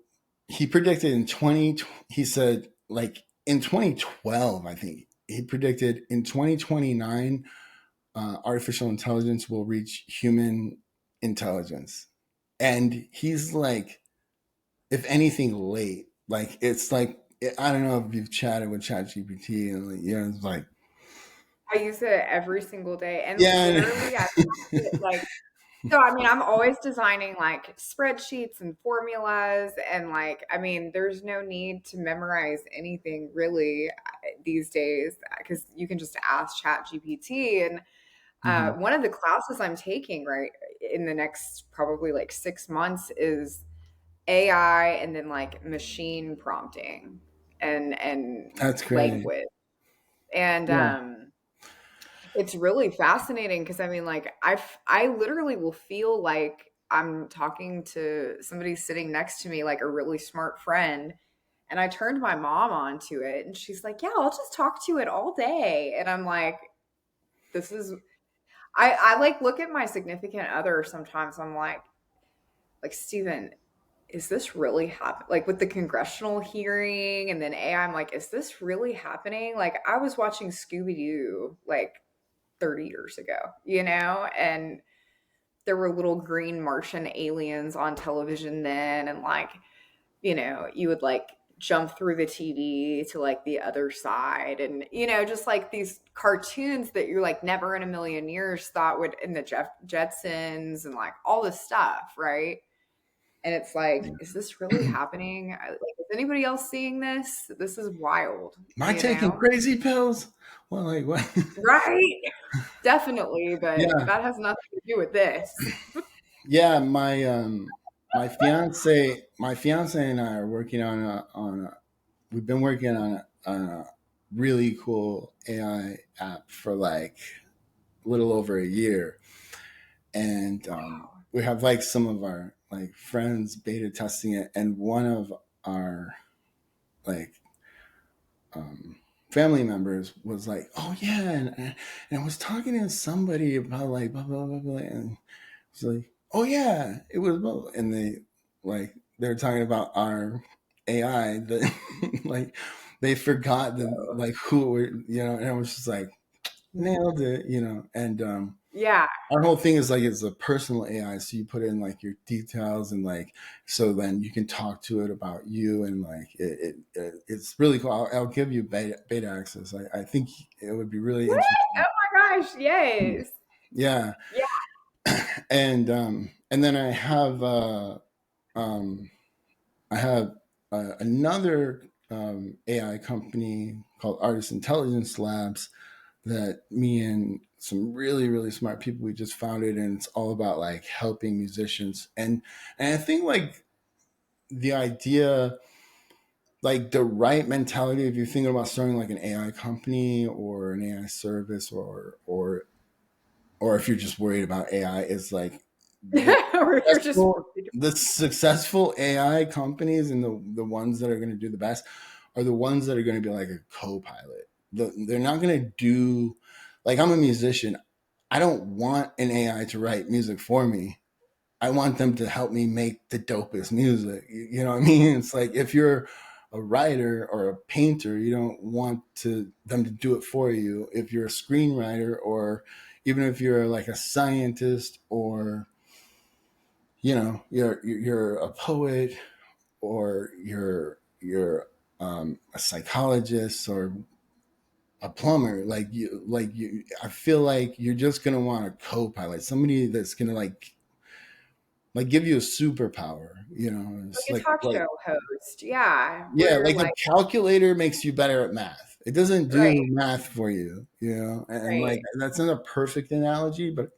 He predicted in 20. He said like in 2012, I think he predicted in 2029, artificial intelligence will reach human intelligence, and he's like, if anything, late. Like it's like I don't know if you've chatted with ChatGPT and like, it's like
I use it every single day, and
yeah,
literally, I it like so. I mean, I'm always designing like spreadsheets and formulas, and like, I mean, there's no need to memorize anything really these days because you can just ask ChatGPT. And
hmm
one of the classes I'm taking right in the next probably like 6 months is AI and then like machine prompting and
that's great.
language. And
Yeah,
it's really fascinating because I mean, like, I literally will feel like I'm talking to somebody sitting next to me, like a really smart friend. And I turned my mom onto it, and she's like, "Yeah, I'll just talk to it all day." And I'm like, "This is." I like look at my significant other sometimes. I'm like Steven, is this really happening? Like with the congressional hearing and then AI, I'm like, is this really happening? Like I was watching Scooby Doo like 30 years ago, and there were little green Martian aliens on television then. And like, you would like jump through the TV to like the other side. And, just like these cartoons that you're like never in a million years thought would in the Jetsons and like all this stuff. Right. And it's like, is this really happening? Like, is anybody else seeing this? This is wild,
am I taking crazy pills? Well, like what?
Right? Definitely, but
Yeah,
that has nothing to do with this.
yeah. My fiance and I are working on a we've been working on a really cool AI app for like a little over a year, and
Wow.
we have like some of our like friends beta testing it, and one of our like um, family members was like, "Oh yeah," and I was talking to somebody about like blah blah blah blah, and it's like, "Oh yeah, it was," blah, and they're talking about our AI that like they forgot the like who we're, and I was just like nailed it, and
Yeah.
our whole thing is like it's a personal AI, so you put in like your details and like so then you can talk to it about you and like it's really cool. I'll give you beta access. I think it would be really
What?
interesting.
Oh my gosh, yes.
Yeah,
Yeah.
and then um I have another AI company called Artist Intelligence Labs that me and some really really smart people we just founded, and it's all about like helping musicians, and I think like the idea, like the right mentality, if you're thinking about starting like an AI company or an AI service, or if you're just worried about AI, is like the
Or if you're just
successful the successful AI companies and the ones that are going to do the best are the ones that are going to be like a co-pilot. They're not going to do like, I'm a musician. I don't want an AI to write music for me. I want them to help me make the dopest music. You know what I mean? It's like if you're a writer or a painter, you don't want them to do it for you. If you're a screenwriter, or even if you're like a scientist, or you're a poet, or you're a psychologist or a plumber, I feel like you're just gonna want a co-pilot, somebody that's gonna like give you a superpower. It's
like a talk show host. Yeah.
yeah,
Where
like a
like,
calculator makes you better at math. It doesn't
right,
do math for you, and like
right.
that's not a perfect analogy, but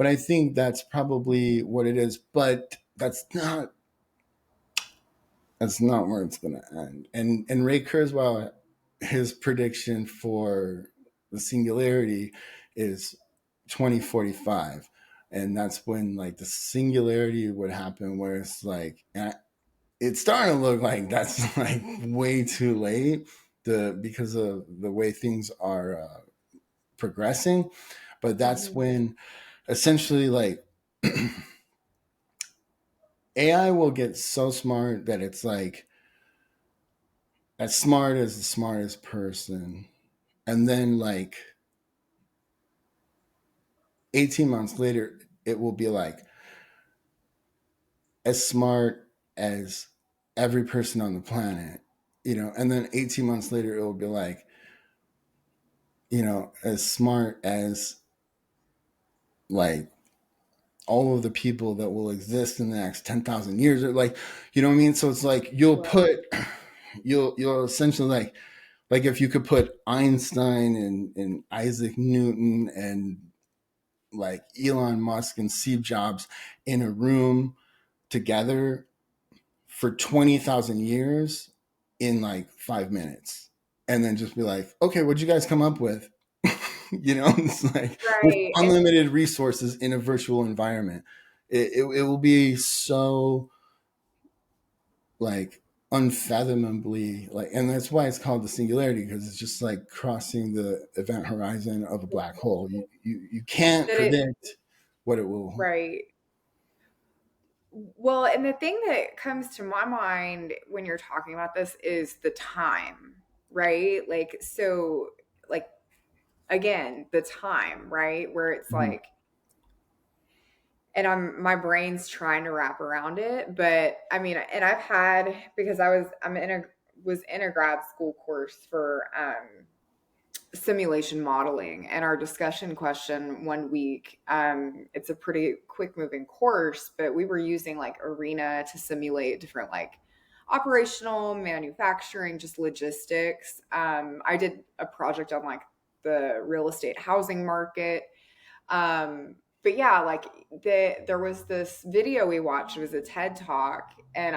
I think that's probably what it is. But that's not where it's going to end. And Ray Kurzweil, his prediction for the singularity is 2045, and that's when like the singularity would happen, where it's like, it's starting to look like that's like way too late, because of the way things are progressing. But that's
Mhm.
when essentially like AI will get so smart that it's like as smart as the smartest person, and then like 18 months later it will be like as smart as every person on the planet, and then 18 months later it will be like, as smart as like all of the people that will exist in the next 10,000 years, or like, you know what I mean? So it's like
Right.
you'll essentially like if you could put Einstein and Isaac Newton and like Elon Musk and Steve Jobs in a room together for 20,000 years in like 5 minutes, and then just be like, okay, what'd you guys come up with? It's like with
Right. And
unlimited resources in a virtual environment. It will be so like unfathomably like, and that's why it's called the singularity, because it's just like crossing the event horizon of a black hole. You can't
that it
predict what it will.
right. Well, and the thing that comes to my mind when you're talking about this is the time, right? Like, so, like, again, the time, right? Where it's
Mhm.
like, and my brain's trying to wrap around it, but I mean, and I've had, because was in a grad school course for simulation modeling, and our discussion question one week, it's a pretty quick moving course, but we were using like arena to simulate different like operational manufacturing, just logistics. I did a project on like the real estate housing market. But yeah, like there was this video we watched. It was a TED talk, and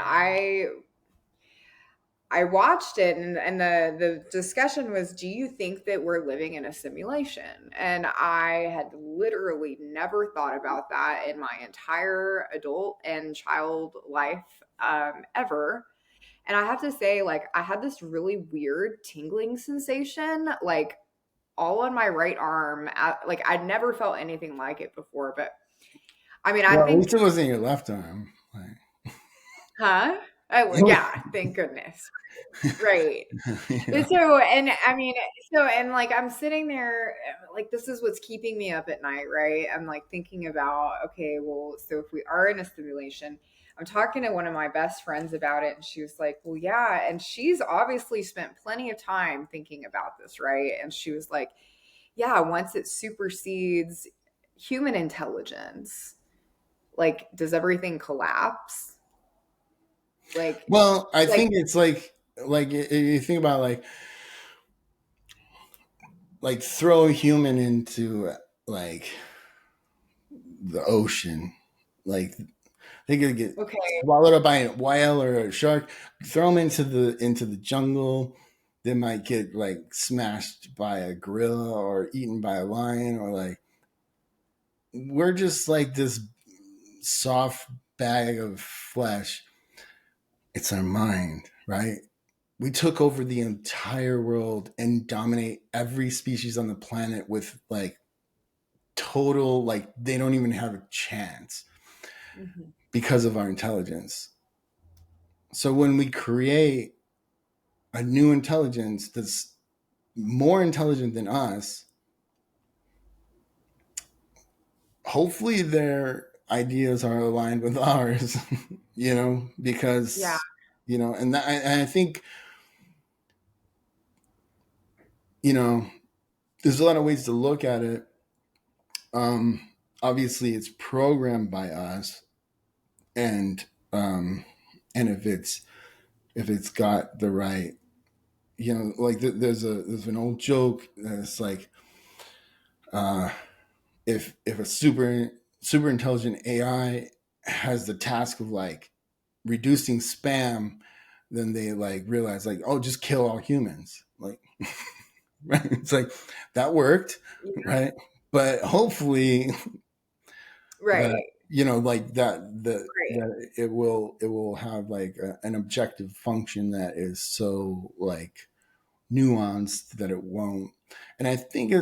I watched it, and the discussion was, do you think that we're living in a simulation? And I had literally never thought about that in my entire adult and child life, ever. And I have to say, like, I had this really weird tingling sensation, like all on my right arm. Like I'd never felt anything like it before. But I mean, I
Well, at least
think,
it wasn't your left arm. Like,
huh? Oh, yeah, thank goodness. Right.
you know.
But so, and I mean, so, and like, I'm sitting there, like, this is what's keeping me up at night, right? I'm like thinking about, okay, well, so if we are in a simulation, I'm talking to one of my best friends about it, and she was like, well, yeah. And she's obviously spent plenty of time thinking about this, right? And she was like, yeah, once it supersedes human intelligence, like, does everything collapse? Like,
Well, I
like,
think it's like you think about like throw a human into like the ocean, like they could get
okay,
swallowed up by a whale or a shark. Throw them into the jungle, they might get like smashed by a gorilla or eaten by a lion, or like we're just like this soft bag of flesh. It's our mind, right? We took over the entire world and dominate every species on the planet with like total, like they don't even have a chance
mhm.
because of our intelligence. So when we create a new intelligence that's more intelligent than us, hopefully their ideas are aligned with ours,
Yeah,
because and I think you know there's a lot of ways to look at it. Um, Obviously, it's programmed by us, and um, and if it's got the right, like there's an old joke that's like, uh, if a super intelligent AI has the task of like reducing spam, then they like realize like, oh, just kill all humans, like right? It's like that worked,
yeah,
right? But hopefully that
right.
like
Right.
that it will have like an objective function that is so like nuanced that it won't. And I think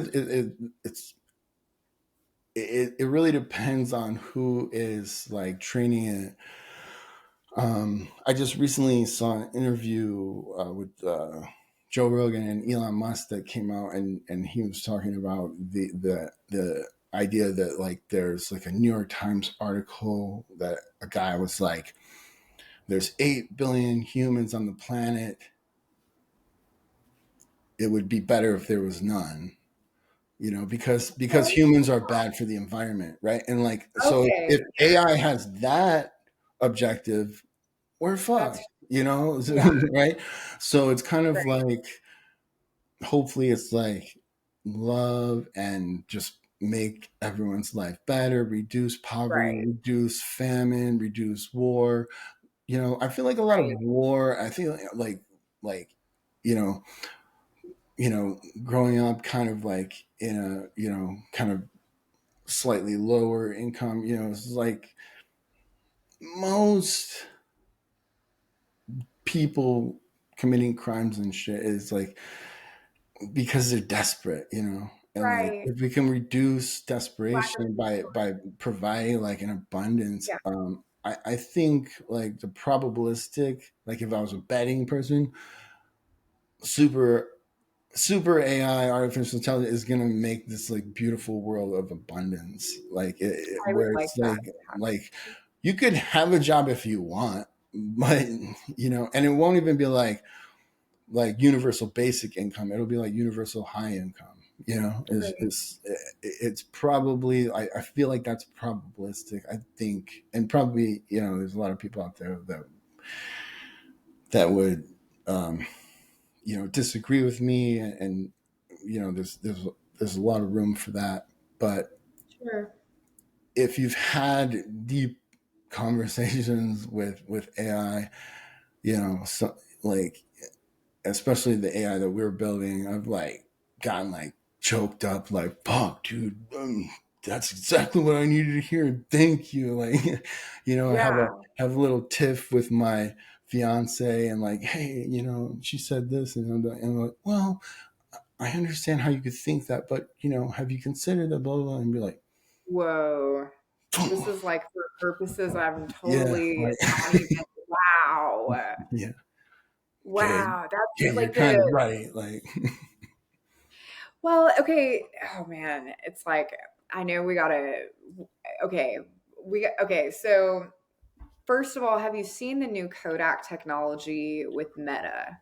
it really depends on who is like training it. I just recently saw an interview with Joe Rogan and Elon Musk that came out, and he was talking about the idea that like there's like a New York Times article that a guy was like, "There's 8 billion humans on the planet. It would be better if there was none." Because humans are bad for the environment, right? And like, so
Okay.
if AI has that objective, we're
That's
fucked,
yeah.
right? So it's kind of
Right.
like, hopefully it's like love and just make everyone's life better, reduce poverty,
Right.
reduce famine, reduce war. I feel like a lot of
Right.
war, I feel like, you know, growing up kind of like in a, kind of slightly lower income, it's like most people committing crimes and shit is like because they're desperate, and like
Right.
if we can reduce
Lack of
desperation by
resource.
providing like an abundance,
Yeah.
I think like the probabilistic, like if I was a betting person, super super AI, artificial intelligence, is gonna make this like beautiful world of abundance, like
I would
where
like
it's
that.
like you could have a job if you want, but and it won't even be like universal basic income. It'll be like universal high income.
Right.
It's probably, I feel like that's probabilistic. I think, and probably there's a lot of people out there that would um, disagree with me, and there's a lot of room for that. But
Sure.
if you've had deep conversations with AI, so like especially the AI that we're building, I've like gotten like choked up, like, fuck, dude, that's exactly what I needed to hear. Thank you. Like, I
Yeah.
have a little tiff with my fiance, and like, hey, she said this, and I'm like, well, I understand how you could think that, but have you considered the blah blah blah? And be like,
Whoa. This is like for purposes I'm
yeah,
totally
like,
not even wow.
yeah, okay,
Wow. That's
okay, you're
like
kind
the
of right, like,
well, okay. Oh man. It's like I know we gotta okay. Okay, so first of all, have you seen the new Kodak technology with Meta?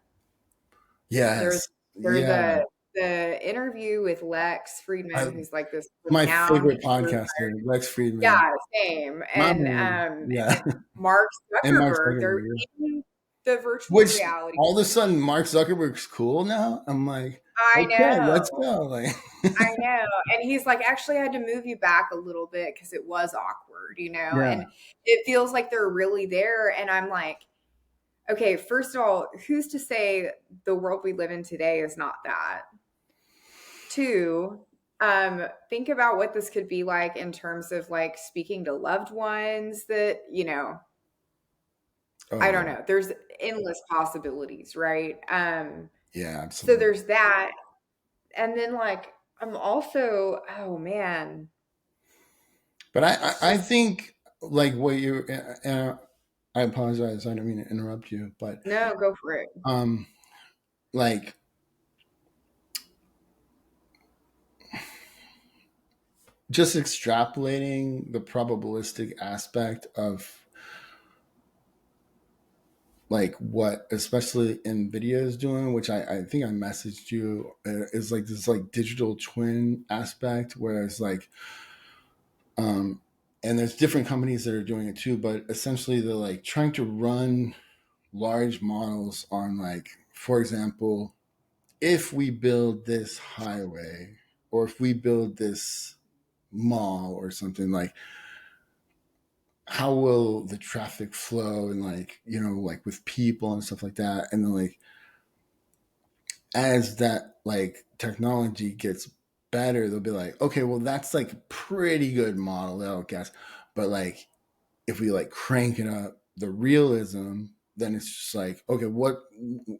There's
yes,
there's
yeah.
a the interview with Lex
I
Friedman, who's like this
My
renowned
favorite podcaster, Lex Friedman.
yeah, same.
My
And
man. Yeah.
Mark
And Mark
Zuckerberg, they're
Zuckerberg. Yeah.
in the virtual
Which
reality.
all of a sudden Mark Zuckerberg's cool now. I'm like,
I
okay,
know.
let's go. Like,
I know. And he's like, actually, I had to move you back a little bit because it was awkward,
yeah.
and it feels like they're really there. And I'm like, okay, first of all, who's to say the world we live in today is not that? Two, think about what this could be like in terms of like speaking to loved ones that,
Oh
I
yeah.
don't know. There's endless possibilities, right?
Yeah,
So
absolutely.
there's that. And then like I'm also, oh man,
But
it's
I
just
think like what you I apologize. I don't mean to interrupt you, but
no, go for it.
um like just extrapolating the probabilistic aspect of like what especially nvidia is doing, which I think I messaged you, is like this like digital twin aspect, whereas like um and there's different companies that are doing it too, but essentially they're like trying to run large models on, like, for example, if we build this highway or if we build this mall or something, like how will the traffic flow, and like like with people and stuff like that. And then like as that like technology gets better, they'll be like, okay, well that's like a pretty good model, that'll guess. But like if we like crank it up the realism, then it's just like, okay, what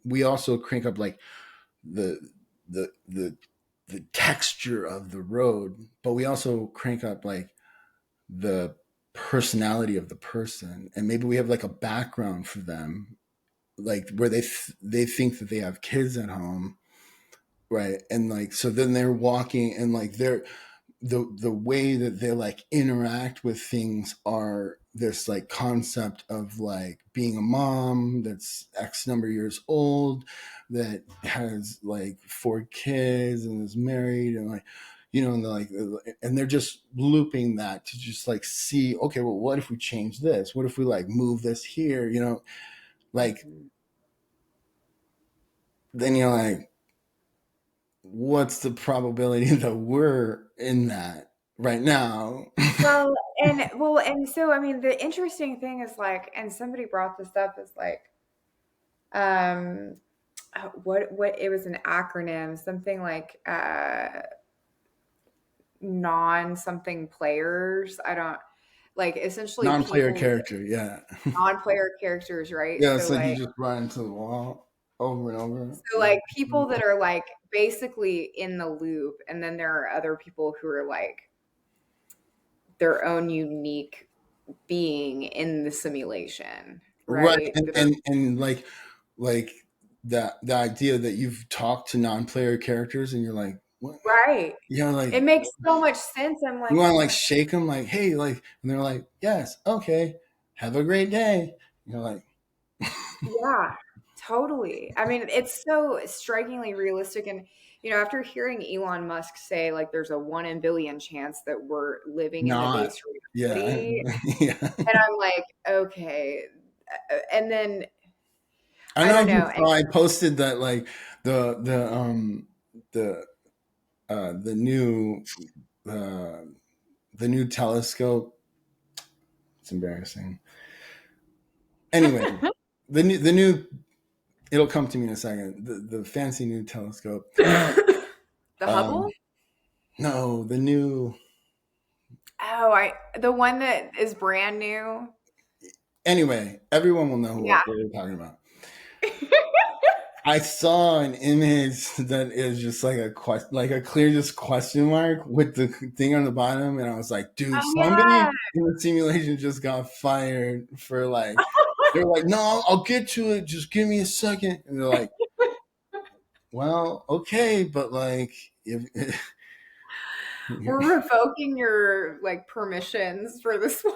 we also crank up like the the the the texture of the road, but we also crank up like the personality of the person, and maybe we have like a background for them, like where they think that they have kids at home, right? And like so then they're walking and like they're the way that they like interact with things are this like concept of like being a mom that's X number of years old, that has like 4 kids and is married, and like, you know, and they're like, and they're just looping that to just like see, okay, well, what if we change this? What if we like move this here? You know, like
Mhm.
then you're like, what's the probability that we're in that right now?
And so I mean, the interesting thing is like, and somebody brought this up is like, um, what it was an acronym, something like non something players. I don't like essentially
Non-player
people
character, yeah.
non-player characters, right?
Yeah, it's like you just run into the wall over and over.
So like people that are like basically in the loop, and then there are other people who are like their own unique being in the simulation,
Right.
right?
And
That are
and like the idea that you've talked to non-player characters and you're like, what?
right.
You know, like
It makes so much sense. I'm
you
like,
want to
oh
like
my,
shake them, like, hey, like, and they're like, yes, okay, have a great day. You're like,
yeah, totally. I mean, it's so strikingly realistic. And, after hearing Elon Musk say, like, there's a 1 in billion chance that we're living in the
not,
base
yeah,
reality,
yeah.
and I'm like, okay. And then,
I
I
know
don't
if you
know. And
saw, I posted that like the the new uh, the new telescope. It's embarrassing. Anyway, the new it'll come to me in a second. The fancy new telescope.
the
Um,
Hubble?
no, the new.
Oh, the one that is brand new.
Anyway, everyone will know
Yeah.
what we're talking about. I saw an image that is just like a question, like a clear just question mark with the thing on the bottom, and I was like, dude,
Oh
somebody
yeah.
in the simulation just got fired for like. They're like, no, I'll get to it. Just give me a second. And they're like, well, okay, but like, if
We're revoking your like permissions for this one.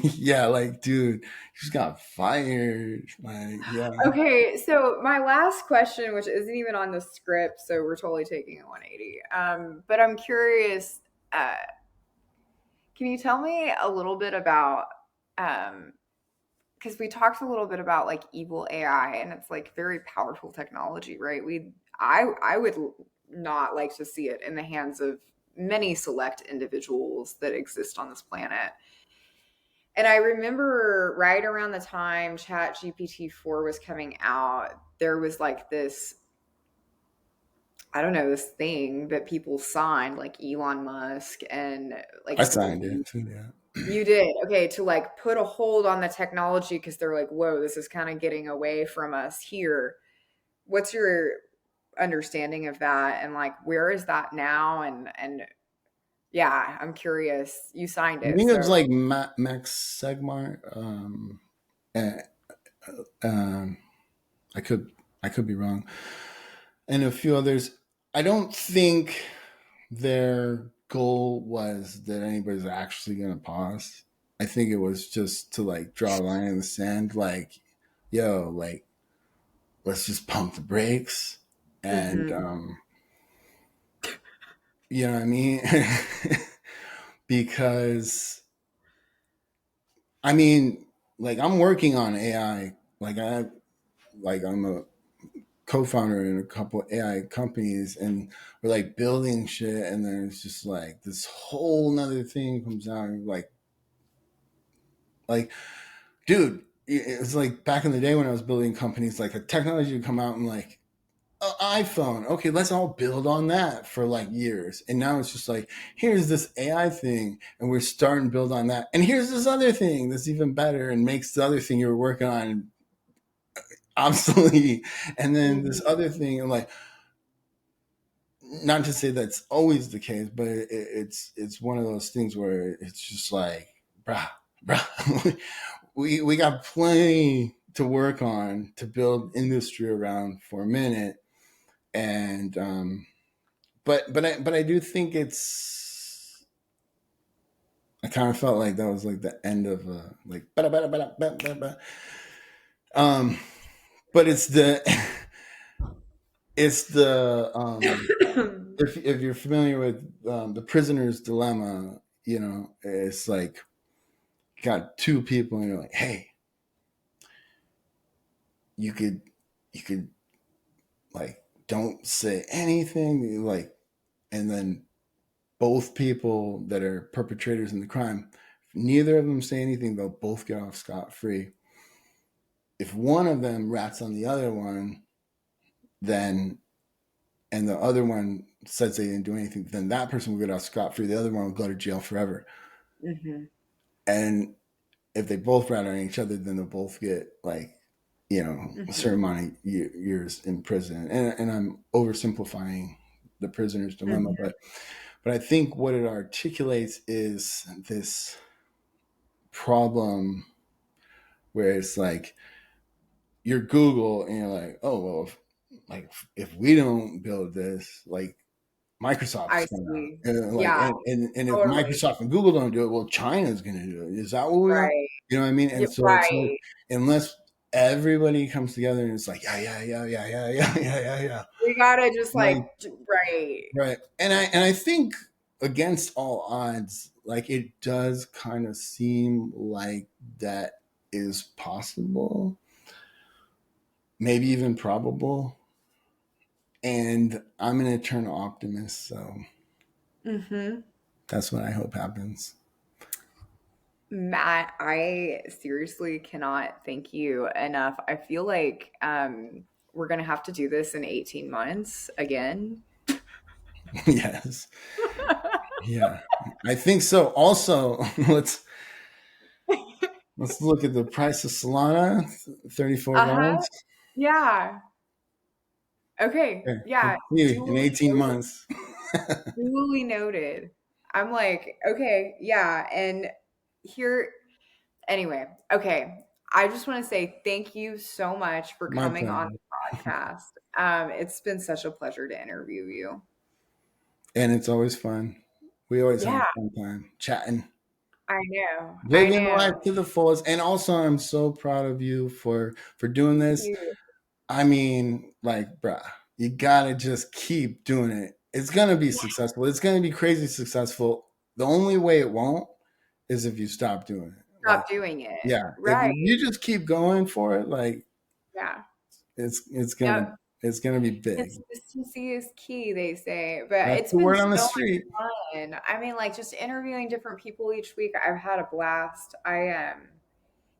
yeah, like, dude, you just got fired. Like, yeah,
Okay, so my last question, which isn't even on the script, so we're totally taking a 180. But I'm curious, uh, can you tell me a little bit about because we talked a little bit about like evil AI, and it's like very powerful technology, right? I would not like to see it in the hands of many select individuals that exist on this planet. And I remember right around the time Chat GPT 4 was coming out, there was like this, I don't know, this thing that people signed, like Elon Musk and
I
like
signed it too. Yeah,
you did. Okay, to like put a hold on the technology because they're like, whoa, this is kind of getting away from us here. What's your understanding of that? And like, where is that now? And yeah, I'm curious. You signed
I
it,
think it was
so
like Max Segmar. Uh, um, I could I could be wrong, and a few others. I don't think their goal was that anybody's actually going to pause. I think it was just to like draw a line in the sand, like, yo, like, let's just pump the brakes, and
mhm.
you know what I mean? Because I mean, like, I'm working on AI. I'm a co-founder in a couple AI companies, and we're like building shit, and then it's just like this whole nother thing comes out, and like, dude, it's like back in the day when I was building companies, like a technology would come out and like, iPhone. Okay, let's all build on that for like years. And now it's just like, here's this AI thing, and we're starting to build on that. And here's this other thing that's even better and makes the other thing you were working on obsolete. And then this
Mhm.
other thing, and like, not to say that's always the case, but it's one of those things where it's just like, bruh, we got plenty to work on to build industry around for a minute. And but I do think it's, I kind of felt like that was like the end of like bada, bada, bada, bada, bada, bada. um but it's the it's the if you're familiar with the prisoner's dilemma, you know, it's like got two people and you're like, hey, you could you could like don't say anything, like, and then both people that are perpetrators in the crime, if neither of them say anything, they'll both get off scot free. If one of them rats on the other one, then, and the other one says they didn't do anything, then that person will get off scot free. The other one will go to jail forever.
Mhm.
And if they both rat on each other, then they'll both get like, you know, a certain
Mhm.
amount of years in prison. And I'm oversimplifying the prisoner's dilemma,
Mhm.
but I think what it articulates is this problem where it's like you're Google and you're like, oh well, if we don't build this, like Microsoft's
I
gonna,
see.
like,
Yeah,
and if
totally.
Microsoft and Google don't do it, well, China's gonna do it. Is that what we want?
Right.
You know what I mean? And
Yeah,
so it's like
right.
unless everybody comes together and it's like, yeah, yeah, yeah, yeah, yeah, yeah, yeah, yeah, yeah,
We gotta just
like,
like right.
right. And I think against all odds, like it does kind of seem like that is possible, maybe even probable. And I'm an eternal optimist, so
Mm-hmm.
that's what I hope happens.
Matt, I seriously cannot thank you enough. I feel like we're gonna have to do this in 18 months again.
Yes, yeah, I think so. Also, let's look at the price of Solana, 34
Uh-huh.
dollars.
Yeah. Okay.
Okay,
Yeah.
let's see in
Duly
18
noted.
months.
Duly noted. I'm like, okay, yeah. And here, anyway, okay. I just want to say thank you so much for
My
coming on
pleasure,
the podcast. It's been such a pleasure to interview you.
and it's always fun. We always have a
Yeah,
fun time chatting,
I know. I
living life
know.
to the fullest. And also, I'm so proud of you for doing
Thank
this.
you.
I mean, like, bruh, you gotta just keep doing it. It's gonna be
Yeah,
successful. It's gonna be crazy successful. The only way it won't is if you stop doing it. Like,
stop doing it.
yeah, if
Right.
you just keep going for it, like
Yeah.
it's
No,
it's gonna be big.
consistency is key, they say. But
That's
it's
the
been
word on the
so
street.
much fun. I mean, like just interviewing different people each week, I've had a blast.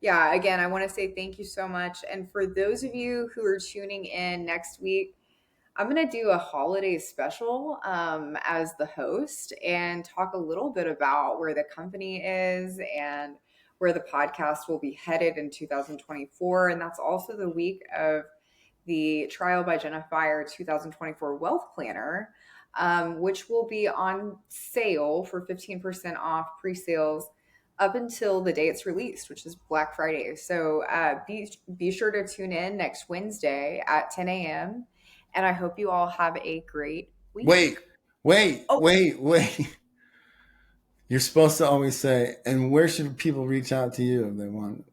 Yeah, again, I want to say thank you so much. And for those of you who are tuning in next week, I'm going to do a holiday special as the host and talk a little bit about where the company is and where the podcast will be headed in 2024. And that's also the week of the Trial by Jennifer 2024 Wealth Planner, which will be on sale for 15% off pre sales up until the day it's released, which is Black Friday. So be sure to tune in next Wednesday at 10 a.m. And I hope you all have a great week.
Wait, wait,
Oh,
wait, wait. You're supposed to always say, and where should people reach out to you if they want?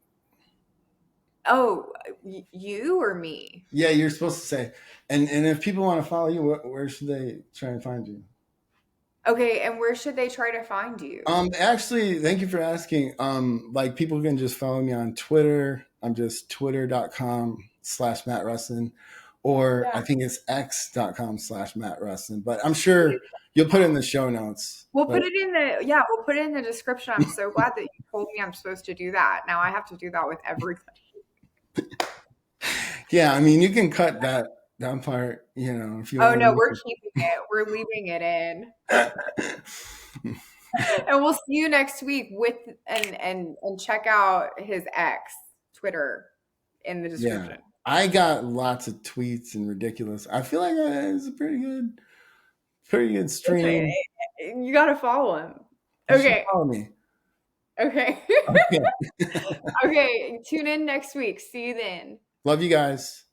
oh, you or me?
Yeah, you're supposed to say, and if people want to follow you, where should they try and find you?
Okay, and where should they try to find you?
Actually, thank you for asking. Like people can just follow me on Twitter. I'm just twitter.com/Matt Russin, or
Yeah.
I think it's x.com/Matt Russin. But I'm sure you'll put it in the show notes.
We'll
But
put it in the yeah, we'll put it in the description. I'm so glad that you told me I'm supposed to do that. Now I have to do that with everybody.
yeah, I mean, you can cut that that part, if you
Oh
want to
no,
make
we're keeping it. We're leaving it in.
it.
And we'll see you next week with and check out his ex Twitter in the
Yeah.
description.
I got lots of tweets and ridiculous. I feel like it's a pretty good
Okay,
stream.
you got to follow him.
You should
Okay.
follow me.
Okay.
Okay.
Okay. Tune in next week. See you then.
Love you guys.